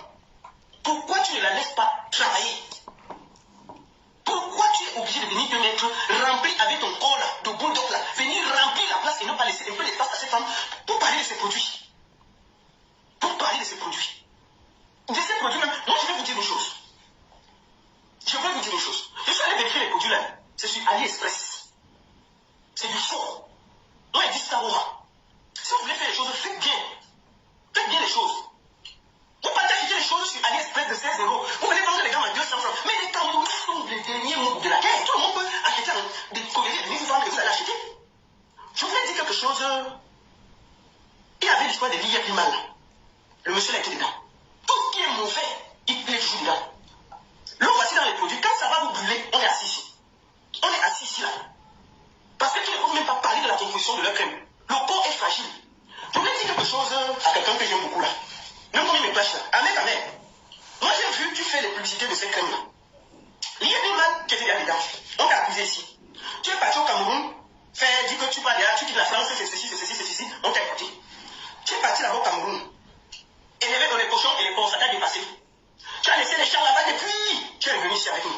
Pourquoi tu ne la laisses pas travailler? Pourquoi tu es obligé de venir te mettre rempli avec ton corps là, de bulldog là, venir remplir la place et ne pas laisser un peu d'espace à cette femme pour parler de ses produits? Pour parler de ses produits. De ces produits même, moi je vais vous dire une chose. Je vais vous dire une chose. Je suis allé vérifier les produits là. C'est sur AliExpress. C'est du faux. Moi, ils disent ça, si vous voulez faire les choses, faites bien. Faites bien les choses. Vous partez acheter les choses sur AliExpress de 16 euros. Vous venez vendre les gammes à 200 francs. Mais les Camerounais sont les derniers mots de la guerre. Tout le monde peut acheter des courriers et venir vous vendre et vous allez acheter. Je voulais dire quelque chose. Il y avait l'histoire de l'IA plus mal. Le monsieur là était dedans. Tout ce qui est mauvais, il est toujours dedans. Le voici dans les produits. Quand ça va vous brûler, on est assis ici. On est assis ici là. Parce qu'ils ne peuvent même pas parler de la composition de leur crème. Le corps est fragile. Je voulais dire quelque chose à quelqu'un que j'aime beaucoup là. Même quand il me clash là. Ahmed, Ahmed. Moi j'ai vu que tu fais les publicités de cette crème là. Il y a des mal qui étaient là-dedans. On t'a accusé ici. Tu es parti au Cameroun, dis que tu parles là, tu quittes la France, c'est ceci, c'est ceci, c'est ceci. On t'a écouté. Tu es parti là-bas au Cameroun. Élevé dans les cochons et les porcs, ça t'a dépassé. Tu as laissé les chars là-bas depuis. Tu es revenu ici avec nous.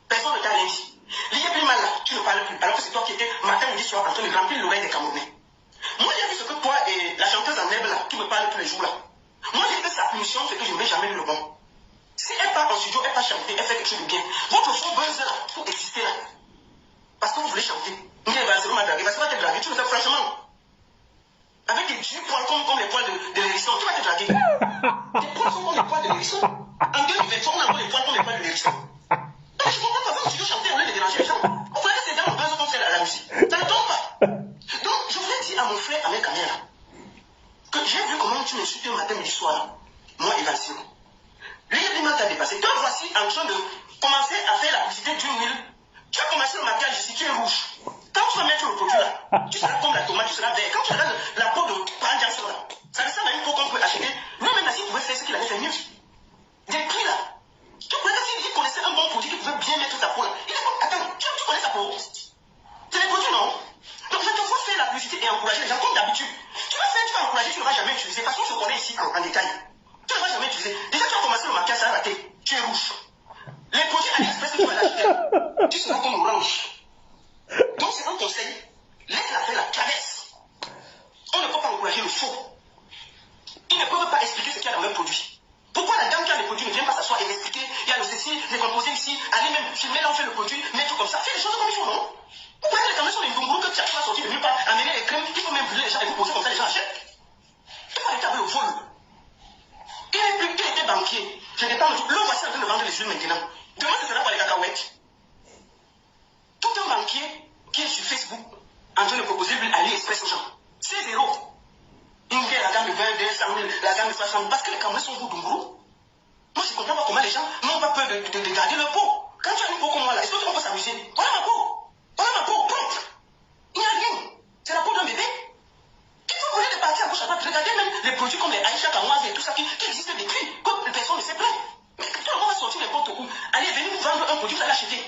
Personne ne t'a rien dit. Il y a plus mal là, tu ne parles plus. Alors que c'est toi qui étais matin, midi, soir en train de remplir l'oreille des Camerounais. Moi j'ai vu ce que toi et la chanteuse en herbe là, qui me parle tous les jours là. Moi j'ai fait sa punition, c'est que je n'ai jamais eu le bon. Si elle part en studio, elle part chanter, elle fait quelque chose de bien. Votre faux buzz là, pour exister là. Parce que vous voulez chanter. Vous dites, c'est ma drague, c'est pas te draguer, tu le fais franchement. Avec des vieux poils comme les poils de l'hérisson, tu vas te draguer. Tes poils sont comme les poils de l'hérisson. En 2023, on a encore les poils comme les poils de l'hérisson. Donc je comprends pas, quand tu veux chanter, on lieu de déranger les gens. Vous voyez que c'est dans mon buzz qu'on fait la musique. Ça ne tombe pas. Donc je voulais dire à mon frère, à mes caméras, que j'ai vu comment tu m'insultes le matin, midi, soir. Moi, Evansio. L'élément t'a dépassé. Te voici en train de commencer à faire la publicité d'une huile. Tu as commencé le maquillage ici, tu es rouge. Quand tu vas mettre le produit là, tu seras comme la tomate, tu seras vert. Quand tu regardes la peau de Panjanso là, ça ressemble à une peau qu'on peut acheter. Lui-même, là, s'il pouvait faire ce qu'il avait fait mieux. Des prix là. Tu pourrais s'il connaissait un bon produit qui pouvait bien mettre sa peau là. Il est comme, attends, tu connais sa peau? C'est les produits, non? Donc je te vois faire la publicité et encourager les gens comme d'habitude. Tu vas faire, tu vas encourager, tu ne vas jamais utiliser. Parce qu'on se connaît ici en détail. Tu ne vas jamais utiliser. Déjà, tu as commencé le maquillage, ça a raté. Tu es rouge. Les produits AliExpress que tu vas l'acheter, tu seras comme orange. Donc, c'est un conseil. Laisse-la faire la traverse. On ne peut pas encourager le faux. Ils ne peuvent pas expliquer ce qu'il y a dans leurs produits. Pourquoi la dame qui a les produits ne vient pas s'asseoir et l'expliquer? Il y a le ceci, les composés ici, allez même filmer là, on fait le produit, mettre comme ça. Fais les choses comme il faut, non? Vous voyez que les caméras sont des gongourous que tu vas sortir de nulle part, amener les crèmes, il faut même brûler les gens et vous poser comme ça, les gens achètent. Il faut arrêter avec le vol. Il était banquier. Je n'ai pas le tout. Le voici en train de vendre les huiles maintenant. Demain, ce sera pour les cacahuètes. Tout un banquier qui est sur Facebook en train de proposer l'huile AliExpress aux gens. C'est zéro. Une guerre, la gamme de 20, 200 000, la gamme de 60 000. Parce que les Camerounais sont gourous. Moi, je ne comprends pas comment les gens n'ont pas peur de garder leur peau. Quand tu as une peau comme moi là, est-ce que tu peux s'amuser? Voilà ma peau. Voilà ma peau. Propre. Il n'y a rien. C'est la peau d'un bébé. Il faut voler de partir à gauche à droite. Regardez même les produits comme les Aïcha Kamoise et tout ça qui existent depuis. Comme personne ne sait plus. Mais tout le monde va sortir n'importe où. Allez, venez vous vendre un produit, vous allez acheter.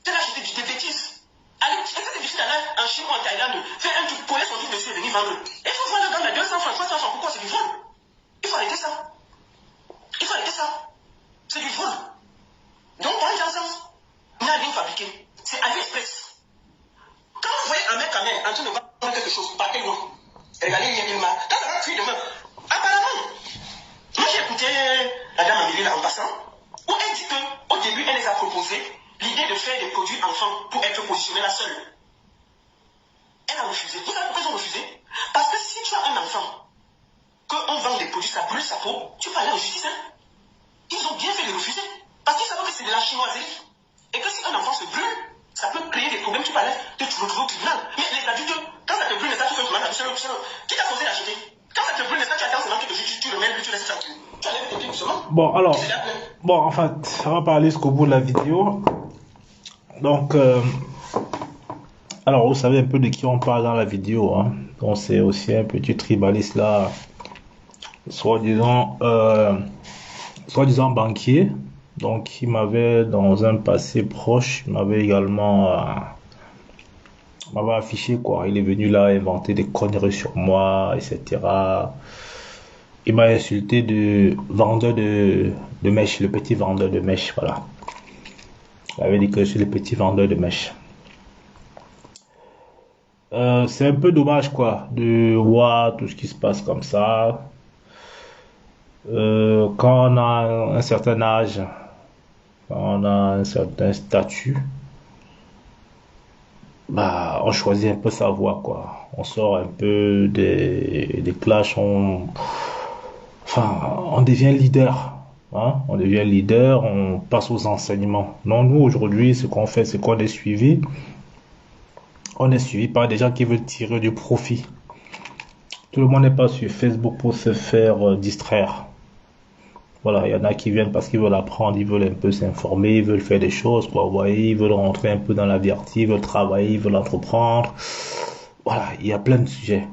Vous allez acheter des bêtises. Allez, essayez de visiter en Chine ou en Thaïlande. Faire un truc, coller son truc dessus et venir vendre. Et il faut vendre dans la 200 francs, 300 francs. Pourquoi c'est du vol? Il faut arrêter ça. Il faut arrêter ça. C'est du vol. Donc, par exemple, il n'y a rien fabriqué. C'est AliExpress. Quand vous voyez un mec en train de vendre quelque chose, partez loin. Regardez, il y a une marque. Quand ça va cuire demain, apparemment, moi j'ai écouté la dame Amélie là en passant, où elle dit qu'au début, elle les a proposé l'idée de faire des produits enfants pour être positionnée la seule. Elle a refusé. Vous savez pourquoi ils ont refusé? Parce que si tu as un enfant, qu'on vend des produits, ça brûle sa peau, tu peux aller en justice. Hein? Ils ont bien fait de refuser. Parce qu'ils savent que c'est de la chinoiserie. Et que si un enfant se brûle, ça peut créer des problèmes, tu peux aller te retrouver au tribunal. Mais les adultes, quand ça te brûle, ça, tu fais un tribunal, qui t'a causé d'acheter? Quand ça te brûle, ça, tu attends seulement que tu le mets, tu laisses ça. Tu enlèves tes pieds seulement. Bon, alors, en fait, on va parler jusqu'au bout de la vidéo. Donc, alors, vous savez un peu de qui on parle dans la vidéo. Hein. Donc, c'est aussi un petit tribaliste là, soi-disant banquier. Donc, il m'avait, dans un passé proche, il m'avait également m'avait affiché, quoi. Il est venu là inventer des conneries sur moi, etc. Il m'a insulté de vendeur de mèches, le petit vendeur de mèches, voilà. Il avait dit que je suis le petit vendeur de mèches. C'est un peu dommage, quoi, de voir tout ce qui se passe comme ça. Quand on a un certain âge, quand on a un certain statut, bah, on choisit un peu sa voie, quoi. On sort un peu des clashs, on devient leader. Hein? On devient leader, on passe aux enseignements. Non, nous, aujourd'hui, ce qu'on fait, c'est qu'on est suivi. On est suivi par des gens qui veulent tirer du profit. Tout le monde n'est pas sur Facebook pour se faire distraire. Voilà, il y en a qui viennent parce qu'ils veulent apprendre, ils veulent un peu s'informer, ils veulent faire des choses, quoi. Vous voyez, ils veulent rentrer un peu dans la vie active, ils veulent travailler, ils veulent entreprendre. Voilà, il y a plein de sujets.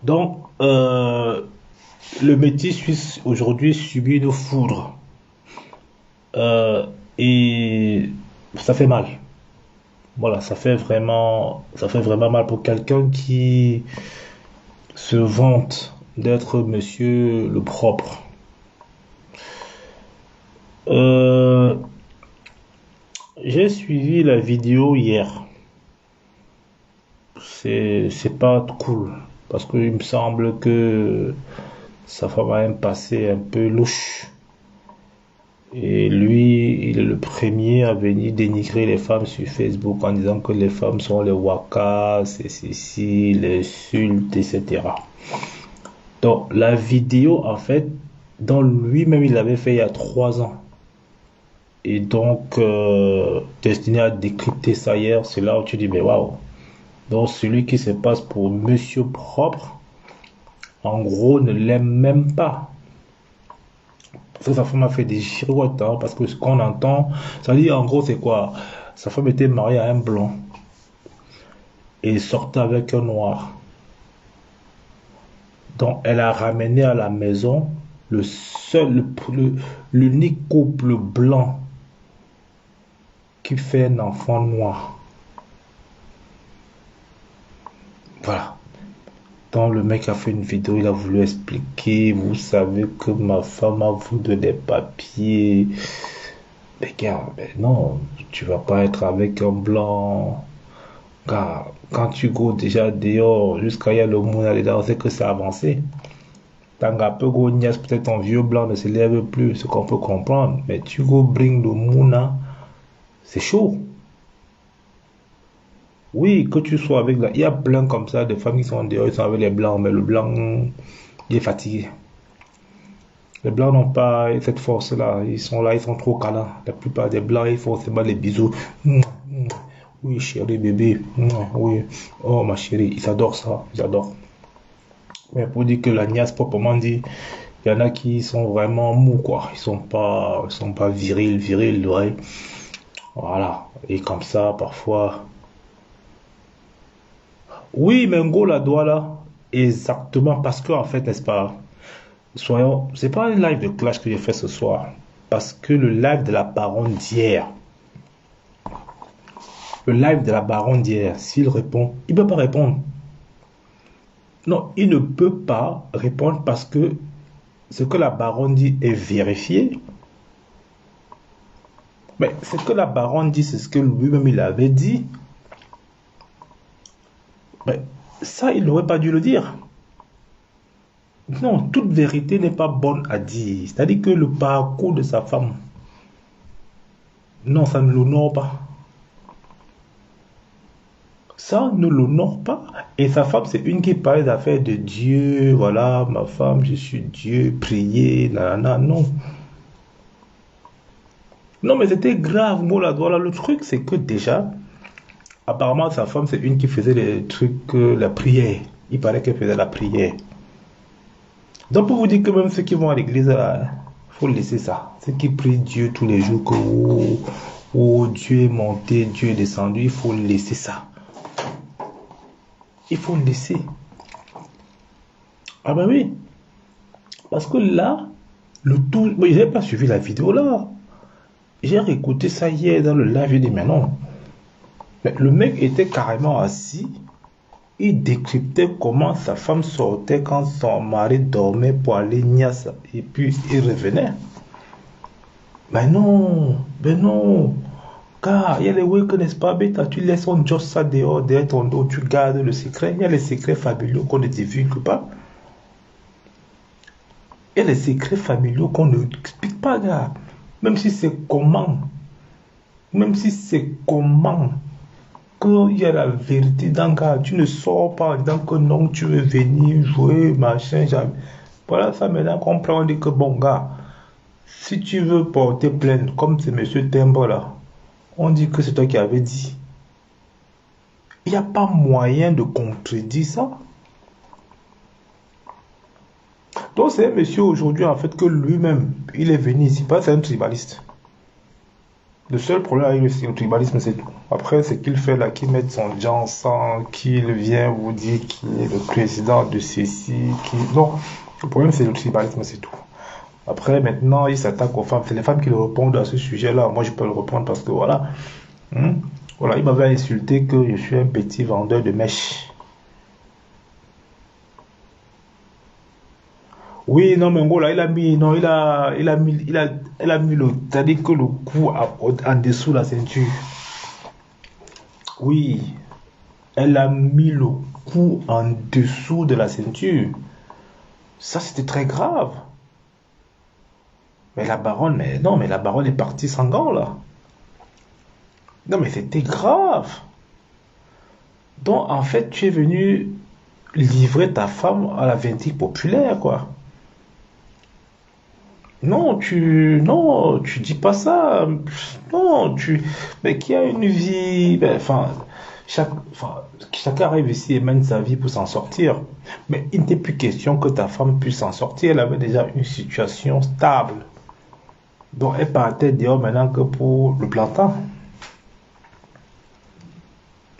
Donc, le métier suisse aujourd'hui subit une foudre. Et ça fait mal. Voilà, ça fait vraiment mal pour quelqu'un qui se vante d'être monsieur le propre. J'ai suivi la vidéo hier. C'est pas cool parce que il me semble que sa femme a un passé un peu louche. Et lui, il est le premier à venir dénigrer les femmes sur Facebook en disant que les femmes sont les wakas, c'est ceci, les insultes, etc. Donc la vidéo, en fait, dans lui-même, il l'avait fait il y a 3 ans. Et donc, destiné à décrypter ça hier, c'est là où tu dis, mais waouh. Donc celui qui se passe pour monsieur propre, en gros, ne l'aime même pas. Sa femme a fait des girouettes, hein, parce que ce qu'on entend, ça dit en gros c'est quoi? Sa femme était mariée à un blanc et sortait avec un noir. Donc elle a ramené à la maison l'unique couple blanc qui fait un enfant noir. Voilà. Donc le mec a fait une vidéo, il a voulu expliquer, vous savez que ma femme a voulu des papiers. Mais gars, non, tu vas pas être avec un blanc. Car quand tu go déjà dehors, jusqu'à y a le monde aller dedans, c'est que c'est avancé. Tant qu'un peu go niaise, peut-être ton vieux blanc ne se lève plus, ce qu'on peut comprendre. Mais tu go bring le mouna, c'est chaud. Oui, que tu sois avec il y a plein comme ça de femmes qui sont dehors, ils sont avec les blancs, mais le blanc, il est fatigué. Les blancs n'ont pas cette force-là, ils sont là, ils sont trop câlins. La plupart des blancs, ils font seulement les bisous. Oui, chérie, bébé. Oui, oh ma chérie, ils adorent ça, ils adorent. Mais pour dire que la niasse, proprement dit, il y en a qui sont vraiment mous, quoi. Ils sont pas virils, ouais. Voilà. Et comme ça, parfois. Oui, mais Ngo la doit là. Exactement, parce que en fait, n'est-ce pas, c'est pas un live de clash que j'ai fait ce soir. Parce que le live de la baronne d'hier, s'il répond, il ne peut pas répondre. Non, il ne peut pas répondre parce que ce que la baronne dit est vérifié. Mais ce que la baronne dit, c'est ce que lui-même il avait dit. Mais ça, il n'aurait pas dû le dire. Non, toute vérité n'est pas bonne à dire. C'est-à-dire que le parcours de sa femme, non, ça ne l'honore pas. Ça ne l'honore pas. Et sa femme, c'est une qui parle d'affaires de Dieu. Voilà, ma femme, je suis Dieu, prier, nanana, non. Non, mais c'était grave, voilà, le truc, c'est que déjà, apparemment, sa femme, c'est une qui faisait les trucs, la prière. Il paraît qu'elle faisait la prière. Donc, pour vous dire que même ceux qui vont à l'église, il faut laisser ça. Ceux qui prient Dieu tous les jours, que oh, Dieu est monté, Dieu est descendu, il faut laisser ça. Il faut laisser. Ah ben oui. Parce que là, le tout... Bon, je n'ai pas suivi la vidéo là. J'ai réécouté ça hier dans le live, j'ai dit, mais non. Mais le mec était carrément assis. Il décryptait comment sa femme sortait quand son mari dormait pour aller niasse. Et puis il revenait. Mais non. Car il y a les oui que n'est-ce pas, bêta, tu laisses on job ça dehors, derrière ton dos, tu gardes le secret. Il y a les secrets familiaux qu'on ne divulgue pas. Il y a les secrets familiaux qu'on ne explique pas, gars. Même si c'est comment. Même si c'est comment. Qu'il y a la vérité dans le gars. Tu ne sors pas en disant que non, tu veux venir jouer, machin, jamais. Voilà ça maintenant qu'on prend, on dit que bon, gars, si tu veux porter plainte, comme c'est monsieur Timbre là, on dit que c'est toi qui avais dit. Il n'y a pas moyen de contredire ça. Donc c'est un monsieur aujourd'hui en fait que lui-même, il est venu ici, pas c'est un tribaliste. Le seul problème avec le tribalisme, c'est tout. Après, c'est qu'il fait là, qu'il met son genre sans, qu'il vient vous dire qu'il est le président de ceci, qui... Non, le problème c'est le tribalisme, c'est tout. Après, maintenant, il s'attaque aux femmes. C'est les femmes qui le répondent à ce sujet-là. Moi, je peux le répondre parce que voilà. Voilà, il m'avait insulté que je suis un petit vendeur de mèches. Oui, non, mais en gros, là, il a mis, non, il a mis le, c'est-à-dire que le cou en dessous de la ceinture. Oui, elle a mis le cou en dessous de la ceinture. Ça, c'était très grave. Mais la baronne, mais non, mais la baronne est partie sans gants, là. Non, mais c'était grave. Donc, en fait, tu es venu livrer ta femme à la vindicte populaire, quoi. Non, tu dis pas ça. Non, mais qui a une vie, ben, chacun arrive ici et mène sa vie pour s'en sortir. Mais il n'était plus question que ta femme puisse s'en sortir. Elle avait déjà une situation stable. Donc, elle partait dehors maintenant que pour le plantain.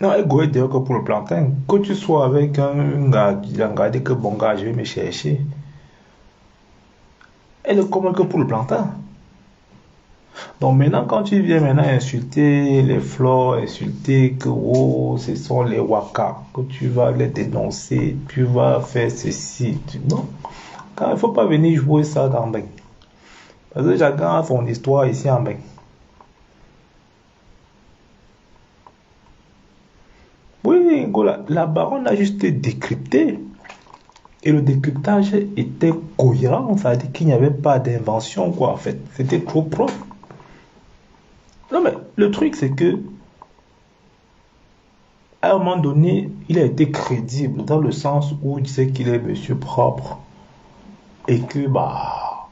Non, elle goûtait dehors que pour le plantain. Que tu sois avec un gars qui a regardé que bon gars, je vais me chercher. Elle est comme que pour le plantain. Donc maintenant, quand tu viens maintenant insulter les flores, insulter que oh, ce sont les waka, que tu vas les dénoncer, tu vas faire ceci, non. Car il ne faut pas venir jouer ça dans bain. Parce que chacun a son histoire ici en bain. Oui, la baronne a juste décrypté. Et le décryptage était cohérent, ça veut dire qu'il n'y avait pas d'invention, quoi, en fait. C'était trop propre. Non, mais le truc, c'est que, à un moment donné, il a été crédible, dans le sens où il sait qu'il est monsieur propre. Et que, bah,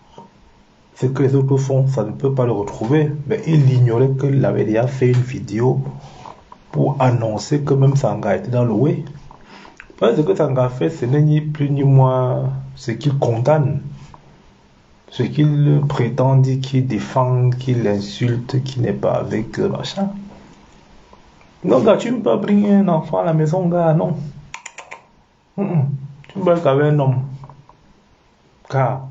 ce que les autres font, ça ne peut pas le retrouver. Mais il ignorait qu'il avait déjà fait une vidéo pour annoncer que même Sanga était dans le way. Ce que Sanga fait, ce n'est ni plus ni moins ce qu'il condamne, ce qu'il prétend dire, qu'il défend, qu'il insulte, qu'il n'est pas avec machin. Non, gars, tu ne peux pas bring un enfant à la maison, gars, non. Tu ne peux pas avec un homme. Car,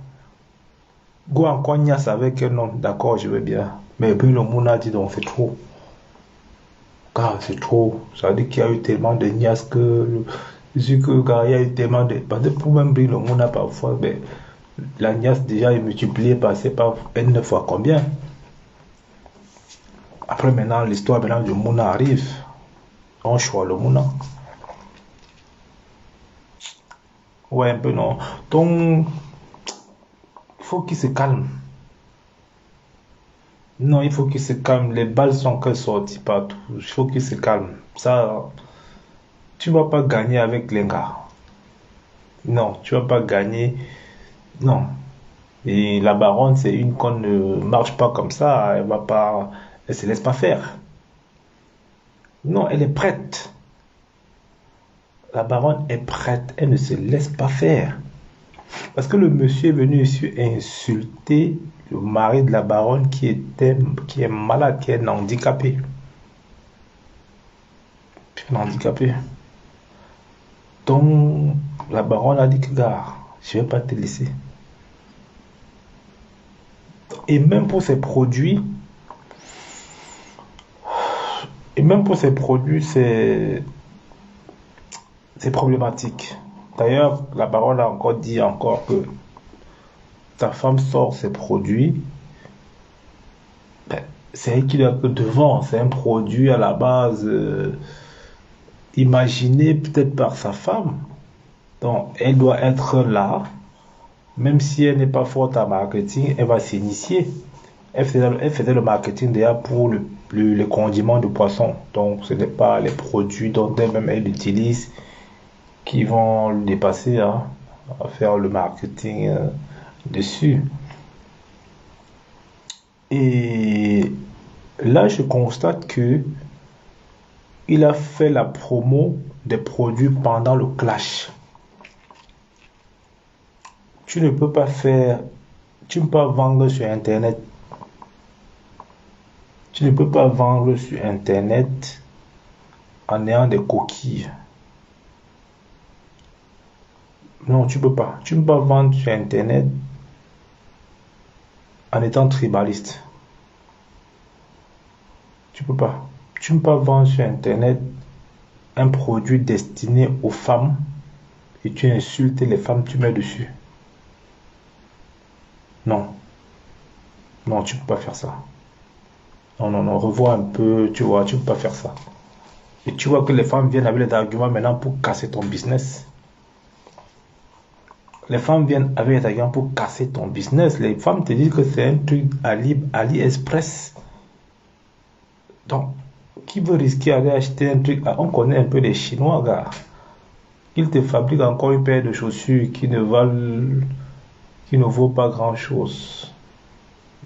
go en cognasse avec un homme, d'accord, je veux bien. Mais puis le monde a dit donc c'est trop. Car c'est trop. Ça veut dire qu'il y a eu tellement de niasse que. Je que il y a eu tellement de. Parce que pour même briller le monde a parfois. Mais, la niasse déjà est multipliée par 9 fois combien. Après maintenant, l'histoire maintenant du Mouna arrive. On choisit le Mouna. Ouais, un peu non. Donc, il faut qu'il se calme. Non, il faut qu'il se calme. Les balles sont que sorties partout. Il faut qu'il se calme. Ça, tu vas pas gagner avec les gars. Non, tu vas pas gagner. Non. Et la baronne, c'est une qu'on ne marche pas comme ça. Elle va pas, elle se laisse pas faire. Non, elle est prête. La baronne est prête. Elle ne se laisse pas faire. Parce que le monsieur est venu ici insulter le mari de la baronne qui est malade, qui est handicapé. Handicapé. Donc, la baronne a dit que, gars, je ne vais pas te laisser. Et même pour ces produits, Et même pour ces produits, c'est problématique. D'ailleurs, la baronne a encore dit encore que ta femme sort ses produits, ben, c'est elle qui l'a devant. C'est un produit à la base imaginé peut-être par sa femme. Donc, elle doit être là. Même si elle n'est pas forte en marketing, elle va s'initier. Elle faisait le marketing déjà pour le condiment de poisson. Donc, ce n'est pas les produits dont elle-même elle utilise qui vont le dépasser hein, à faire le marketing dessus. Et là, je constate que il a fait la promo des produits pendant le clash. Tu ne peux pas vendre sur Internet. Tu ne peux pas vendre sur Internet en ayant des coquilles. Non, tu peux pas. Tu ne peux pas vendre sur Internet en étant tribaliste. Tu peux pas. Tu ne peux pas vendre sur Internet un produit destiné aux femmes et tu insultes les femmes, tu mets dessus. Non. Non, tu peux pas faire ça. Non, revois un peu, tu vois, tu peux pas faire ça. Et tu vois que les femmes viennent avec des arguments maintenant pour casser ton business. Les femmes viennent avec des arguments pour casser ton business. Les femmes te disent que c'est un truc AliExpress. Donc, qui veut risquer d'aller acheter un truc? On connaît un peu les Chinois, gars. Ils te fabriquent encore une paire de chaussures qui ne vaut pas grand-chose.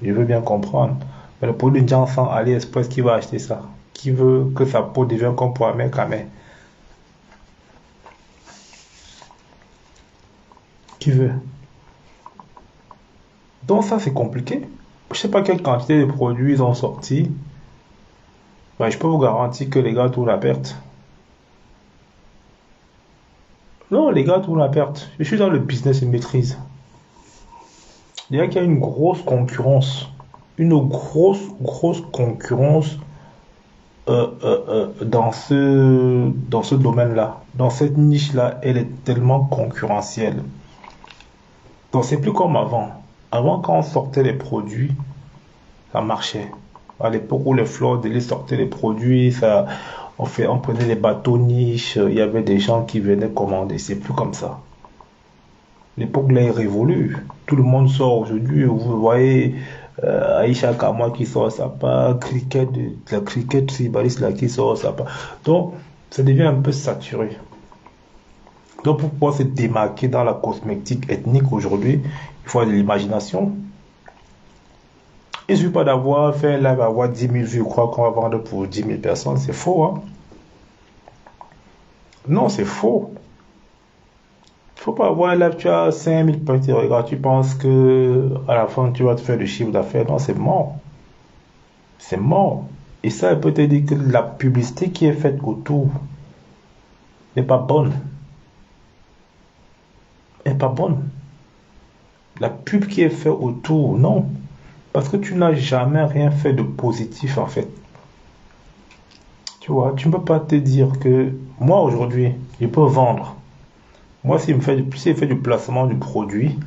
Je veux bien comprendre. Mais le produit de gens sans AliExpress, qui va acheter ça? Qui veut que sa peau devienne comme pour un mec à main? Qui veut? Donc ça, c'est compliqué. Je sais pas quelle quantité de produits ils ont sorti. Ben, je peux vous garantir que les gars trouvent la perte. Non, les gars trouvent la perte. Je suis dans le business et maîtrise. Il y a qu'il y a une grosse concurrence. Une grosse concurrence dans ce domaine-là. Dans cette niche-là, elle est tellement concurrentielle. Donc c'est plus comme avant. Avant, quand on sortait les produits, ça marchait. À l'époque où les Fleurs de Lys sortaient les produits, on prenait les bateaux niches, il y avait des gens qui venaient commander. C'est plus comme ça. L'époque là est révolue. Tout le monde sort aujourd'hui. Vous voyez Aïcha Kamwa qui sort sa part, la cricket tribaliste là qui sort sa part. Donc, ça devient un peu saturé. Donc, pour pouvoir se démarquer dans la cosmétique ethnique aujourd'hui, il faut de l'imagination. Il ne suffit pas d'avoir fait un live, avoir 10 000 vues, croire qu'on va vendre pour 10 000 personnes. C'est faux, hein? Non, c'est faux. Il ne faut pas avoir un live, tu as 5 000 petits regards, tu penses que à la fin tu vas te faire du chiffre d'affaires. Non, c'est mort. C'est mort. Et ça, elle peut te dire que la publicité qui est faite autour n'est pas bonne. Elle n'est pas bonne. La pub qui est faite autour, non. Parce que tu n'as jamais rien fait de positif en fait. Tu vois, tu ne peux pas te dire que moi aujourd'hui, je peux vendre. Moi, s'il fait du placement du produit,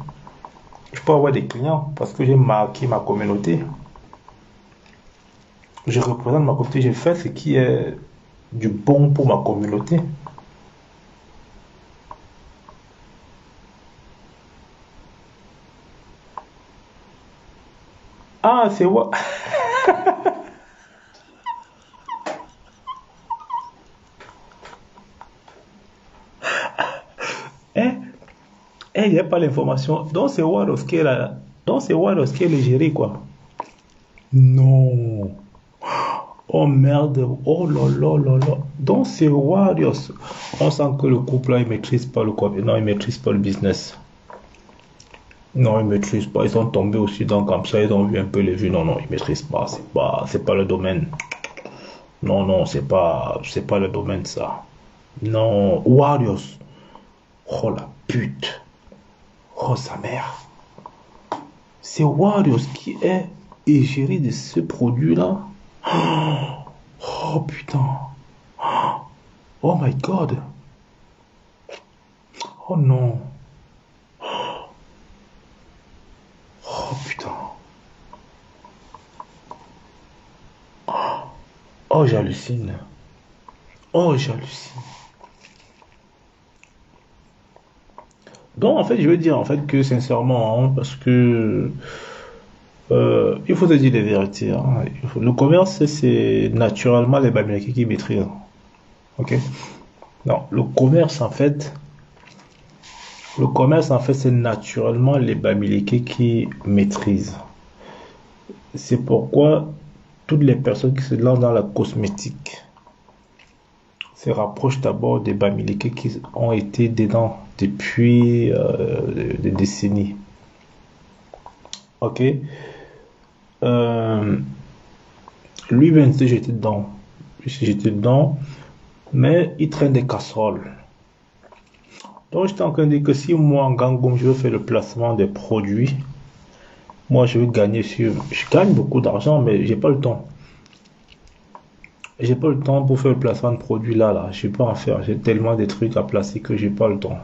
je peux avoir des clients parce que j'ai marqué ma communauté. Je représente ma communauté, j'ai fait ce qui est du bon pour ma communauté. Ah, c'est what? Hein? Il n'y a pas l'information. Donc c'est Waroski là. Donc c'est Waroski le géré quoi. Non. Oh merde. Oh là là là là. Donc c'est Warriors. On sent que le couple là il maîtrise pas le quoi. Non, il maîtrise pas le business. Non, ils maîtrisent pas. Ils sont tombés aussi dans comme ça. Ils ont vu un peu les vues. Non, ils maîtrisent pas. C'est pas le domaine. Non, c'est pas le domaine ça. Non, Warriors. Oh la pute. Oh sa mère. C'est Warriors qui est égérie de ce produit-là. Oh putain. Oh my god. Oh non. Oh putain. Oh j'hallucine. Oh j'hallucine. Donc en fait je veux dire en fait que sincèrement hein, parce que il faut se dire les vérités. Hein. Le commerce c'est naturellement les Bamileke qui maîtrisent. Ok. Non, le commerce en fait c'est naturellement les Bamileke qui maîtrisent. C'est pourquoi toutes les personnes qui se lancent dans la cosmétique se rapprochent d'abord des Bamileke qui ont été dedans depuis des décennies. Ok. Lui, ben, j'étais dedans, mais il traîne des casseroles. Donc, j'étais en train de dire que si moi, en Gangoum, je veux faire le placement des produits, moi, je veux gagner sur. Je gagne beaucoup d'argent, mais j'ai pas le temps. J'ai pas le temps pour faire le placement de produits là. Je peux pas en faire. J'ai tellement de trucs à placer que j'ai pas le temps.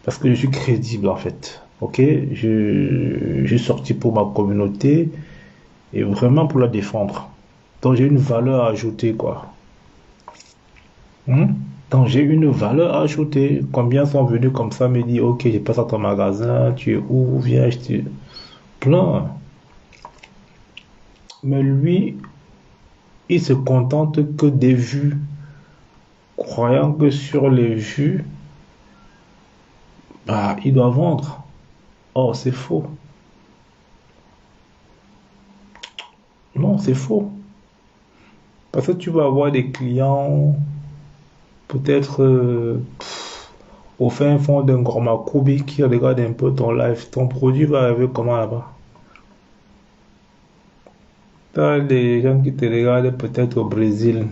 Parce que je suis crédible, en fait. Ok? J'ai sorti pour ma communauté et vraiment pour la défendre. Donc, j'ai une valeur ajoutée, quoi. Donc, j'ai une valeur ajoutée. Combien sont venus comme ça me dire, ok, j'ai passé à ton magasin, tu es où, viens, je te. Plein. Mais lui, il se contente que des vues, croyant que sur les vues, bah, il doit vendre. Oh, c'est faux. Non, c'est faux. Parce que tu vas avoir des clients, peut-être au fin fond d'un Gormakoubi qui regarde un peu ton live. Ton produit va arriver comment là-bas? T'as des gens qui te regardent peut-être au Brésil,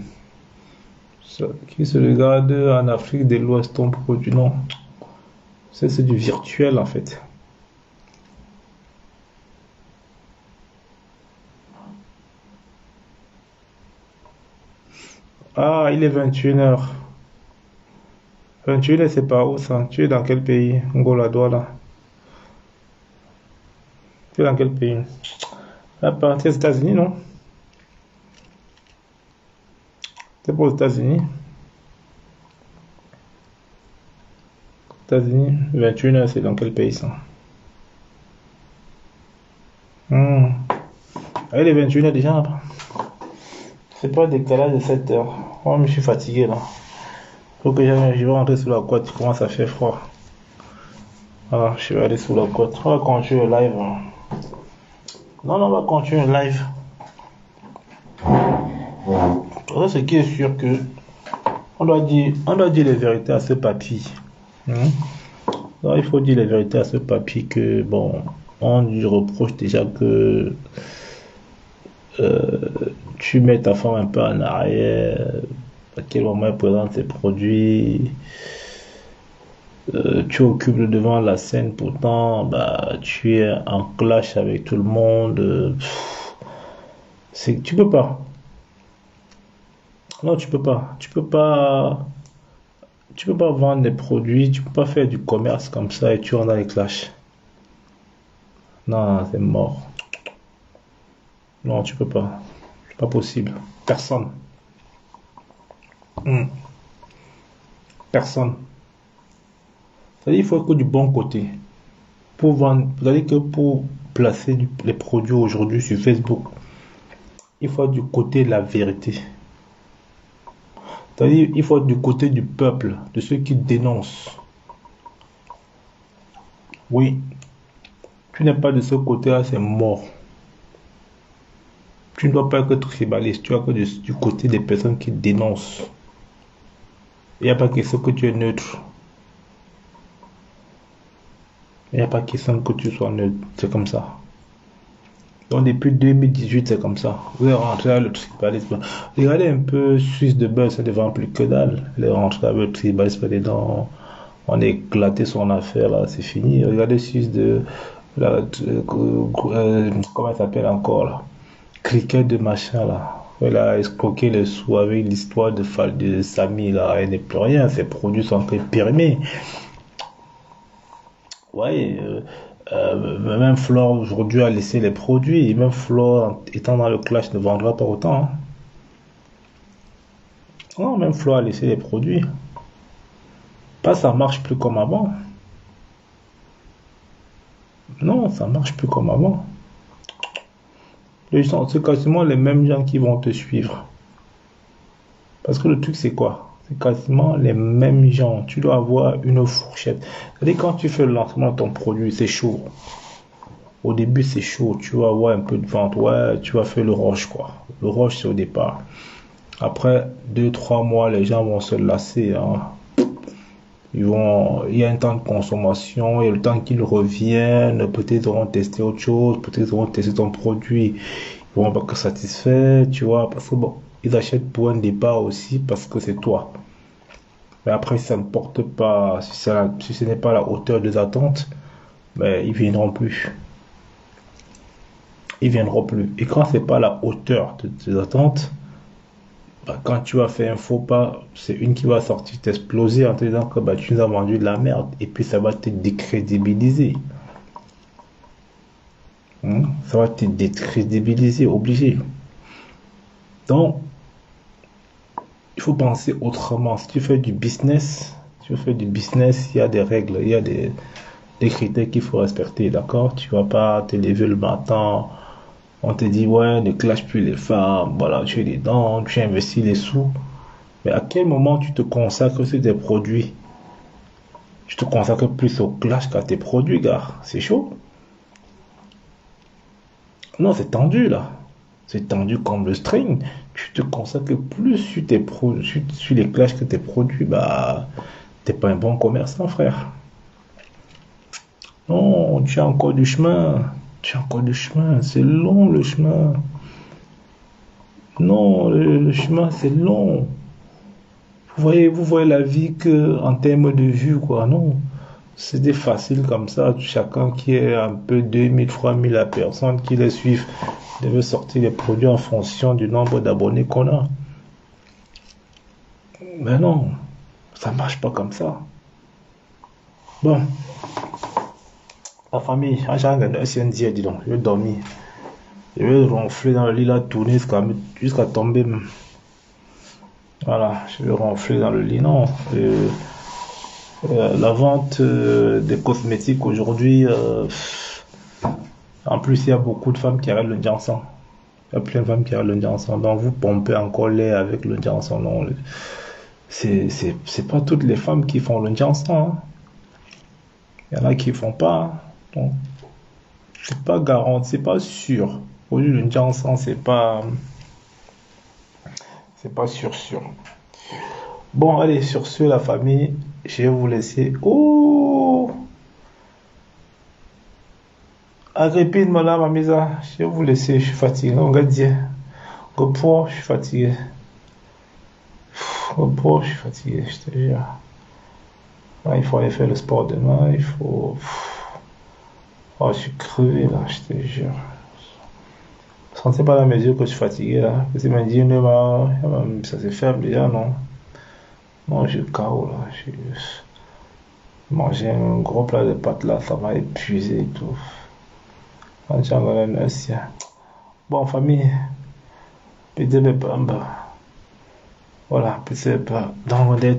qui se regardent en Afrique de l'Ouest, ton produit. Non, c'est du virtuel en fait. Ah, il est 21h. 21h, c'est pas où ça? Tu es dans quel pays? Angola, Douala. Tu es dans quel pays? À partir des États-Unis, non? C'est pour les États-Unis. États-Unis, 21h, c'est dans quel pays ça? Ah, il est 21h déjà là-bas. C'est pas un décalage de 7 heures. Oh, mais je suis fatigué là. Faut que je vais rentrer sous la couette, il commence à faire froid. Voilà, je vais aller sous la couette. On va continuer le live. Non, on va continuer le live. Ce qui est sûr que on doit dire les vérités à ce papy. Alors, il faut dire les vérités à ce papy que bon, on lui reproche déjà que tu mets ta femme un peu en arrière, à quel moment elle présente ses produits, tu occupes le devant de la scène, pourtant bah, tu es en clash avec tout le monde. Tu peux pas. Non, tu peux pas. Tu peux pas. Tu peux pas vendre des produits, tu peux pas faire du commerce comme ça et tu rentres dans les clashs. Non, c'est mort. Non, tu peux pas. C'est pas possible. Personne. Personne. C'est-à-dire il faut que du bon côté. Pour vendre, c'est-à-dire que pour placer les produits aujourd'hui sur Facebook, il faut être du côté de la vérité. C'est-à-dire il faut être du côté du peuple, de ceux qui dénoncent. Oui. Tu n'es pas de ce côté-là, c'est mort. Tu ne dois pas être tribaliste, tu dois être du côté des personnes qui dénoncent. Il n'y a pas question que tu es neutre. Il n'y a pas question que tu sois neutre. C'est comme ça. Donc depuis 2018, c'est comme ça. Vous êtes rentré dans le tribalisme. Regardez un peu Suisse de Beurre, ça ne vend plus que dalle. Il est rentré avec le tribalisme dedans. On a éclaté son affaire là, c'est fini. Regardez Suisse de. Comment ça s'appelle encore là? Cricket de machin là. Elle a escroqué les sous avec l'histoire de Samy, là. Elle n'est plus rien. Ses produits sont encore périmés. Ouais, même Flore aujourd'hui a laissé les produits. Et même Flore, étant dans le clash, ne vendra pas autant. Hein. Non, même Flore a laissé les produits. Pas ça marche plus comme avant. Non, ça marche plus comme avant. C'est quasiment les mêmes gens qui vont te suivre. Parce que le truc, c'est quoi? C'est quasiment les mêmes gens. Tu dois avoir une fourchette. C'est-à-dire, quand tu fais le lancement de ton produit, c'est chaud. Au début, c'est chaud. Tu vas avoir un peu de vente. Ouais, tu vas faire le rush, quoi. Le rush, c'est au départ. Après 2-3 mois, les gens vont se lasser. Hein. Il y a un temps de consommation, il y a le temps qu'ils reviennent, peut-être ils auront testé autre chose, peut-être ils auront testé ton produit, ils vont pas que satisfaits, tu vois, parce que bon, ils achètent pour un départ aussi parce que c'est toi. Mais après, si ça ne porte pas, si ce n'est pas à la hauteur des attentes, ben, ils viendront plus. Ils viendront plus. Et quand c'est pas à la hauteur de tes attentes, bah, quand tu vas faire un faux pas, c'est une qui va sortir t'exploser en te disant que bah, tu nous as vendu de la merde. Et puis ça va te décrédibiliser. Ça va te décrédibiliser, obligé. Donc, il faut penser autrement. Si tu fais du business, il y a des règles, il y a des critères qu'il faut respecter, d'accord? Tu vas pas te lever le matin. On te dit, ouais, ne clash plus les femmes, voilà, tu es dedans, tu investis les sous. Mais à quel moment tu te consacres sur tes produits? Tu te consacres plus au clash qu'à tes produits, gars. C'est chaud. Non, c'est tendu, là. C'est tendu comme le string. Tu te consacres plus sur tes sur les clashs que tes produits, bah, t'es pas un bon commerçant, frère. Non, tu as encore du chemin. Tu as encore du chemin. C'est long, le chemin. Non, le chemin, c'est long. Vous voyez la vie que en termes de vue, quoi. Non, c'était facile comme ça. Chacun qui est un peu 2000, 3000 la personne qui les suivent devait sortir les produits en fonction du nombre d'abonnés qu'on a. Mais non, ça marche pas comme ça. Bon, la famille, j'ai regardé un CND, dis donc, je vais dormir. Je vais ronfler dans le lit là, tourner jusqu'à tomber. Voilà, je vais ronfler dans le lit. Non, la vente des cosmétiques aujourd'hui, en plus, il y a beaucoup de femmes qui arrêtent le Janssen. Il y a plein de femmes qui arrêtent le Janssen. Donc, vous pompez encore lait avec le Janssen. Non, c'est pas toutes les femmes qui font le Janssen. Hein. Il y en a qui font pas. Donc, c'est pas garanti, c'est pas sûr. Aujourd'hui, le Janssen, c'est pas sûr. Bon, allez, sur ce, la famille, je vais vous laisser. Oh! Agrippine, madame Amisa, je vais vous laisser, je suis fatigué. On va dire. Je suis fatigué. Je suis fatigué, je te jure. Là, il faut aller faire le sport demain, il faut. Oh, je suis crevé là, je te jure. Je ne sentais pas à mes yeux que je suis fatigué là. Parce qu'il m'a dit, ça c'est faible déjà, non? Non, je suis KO là. Manger un gros plat de pâtes là, ça m'a épuisé et tout. Bon, famille, peut-être pas. Voilà, peut-être pas. Dans le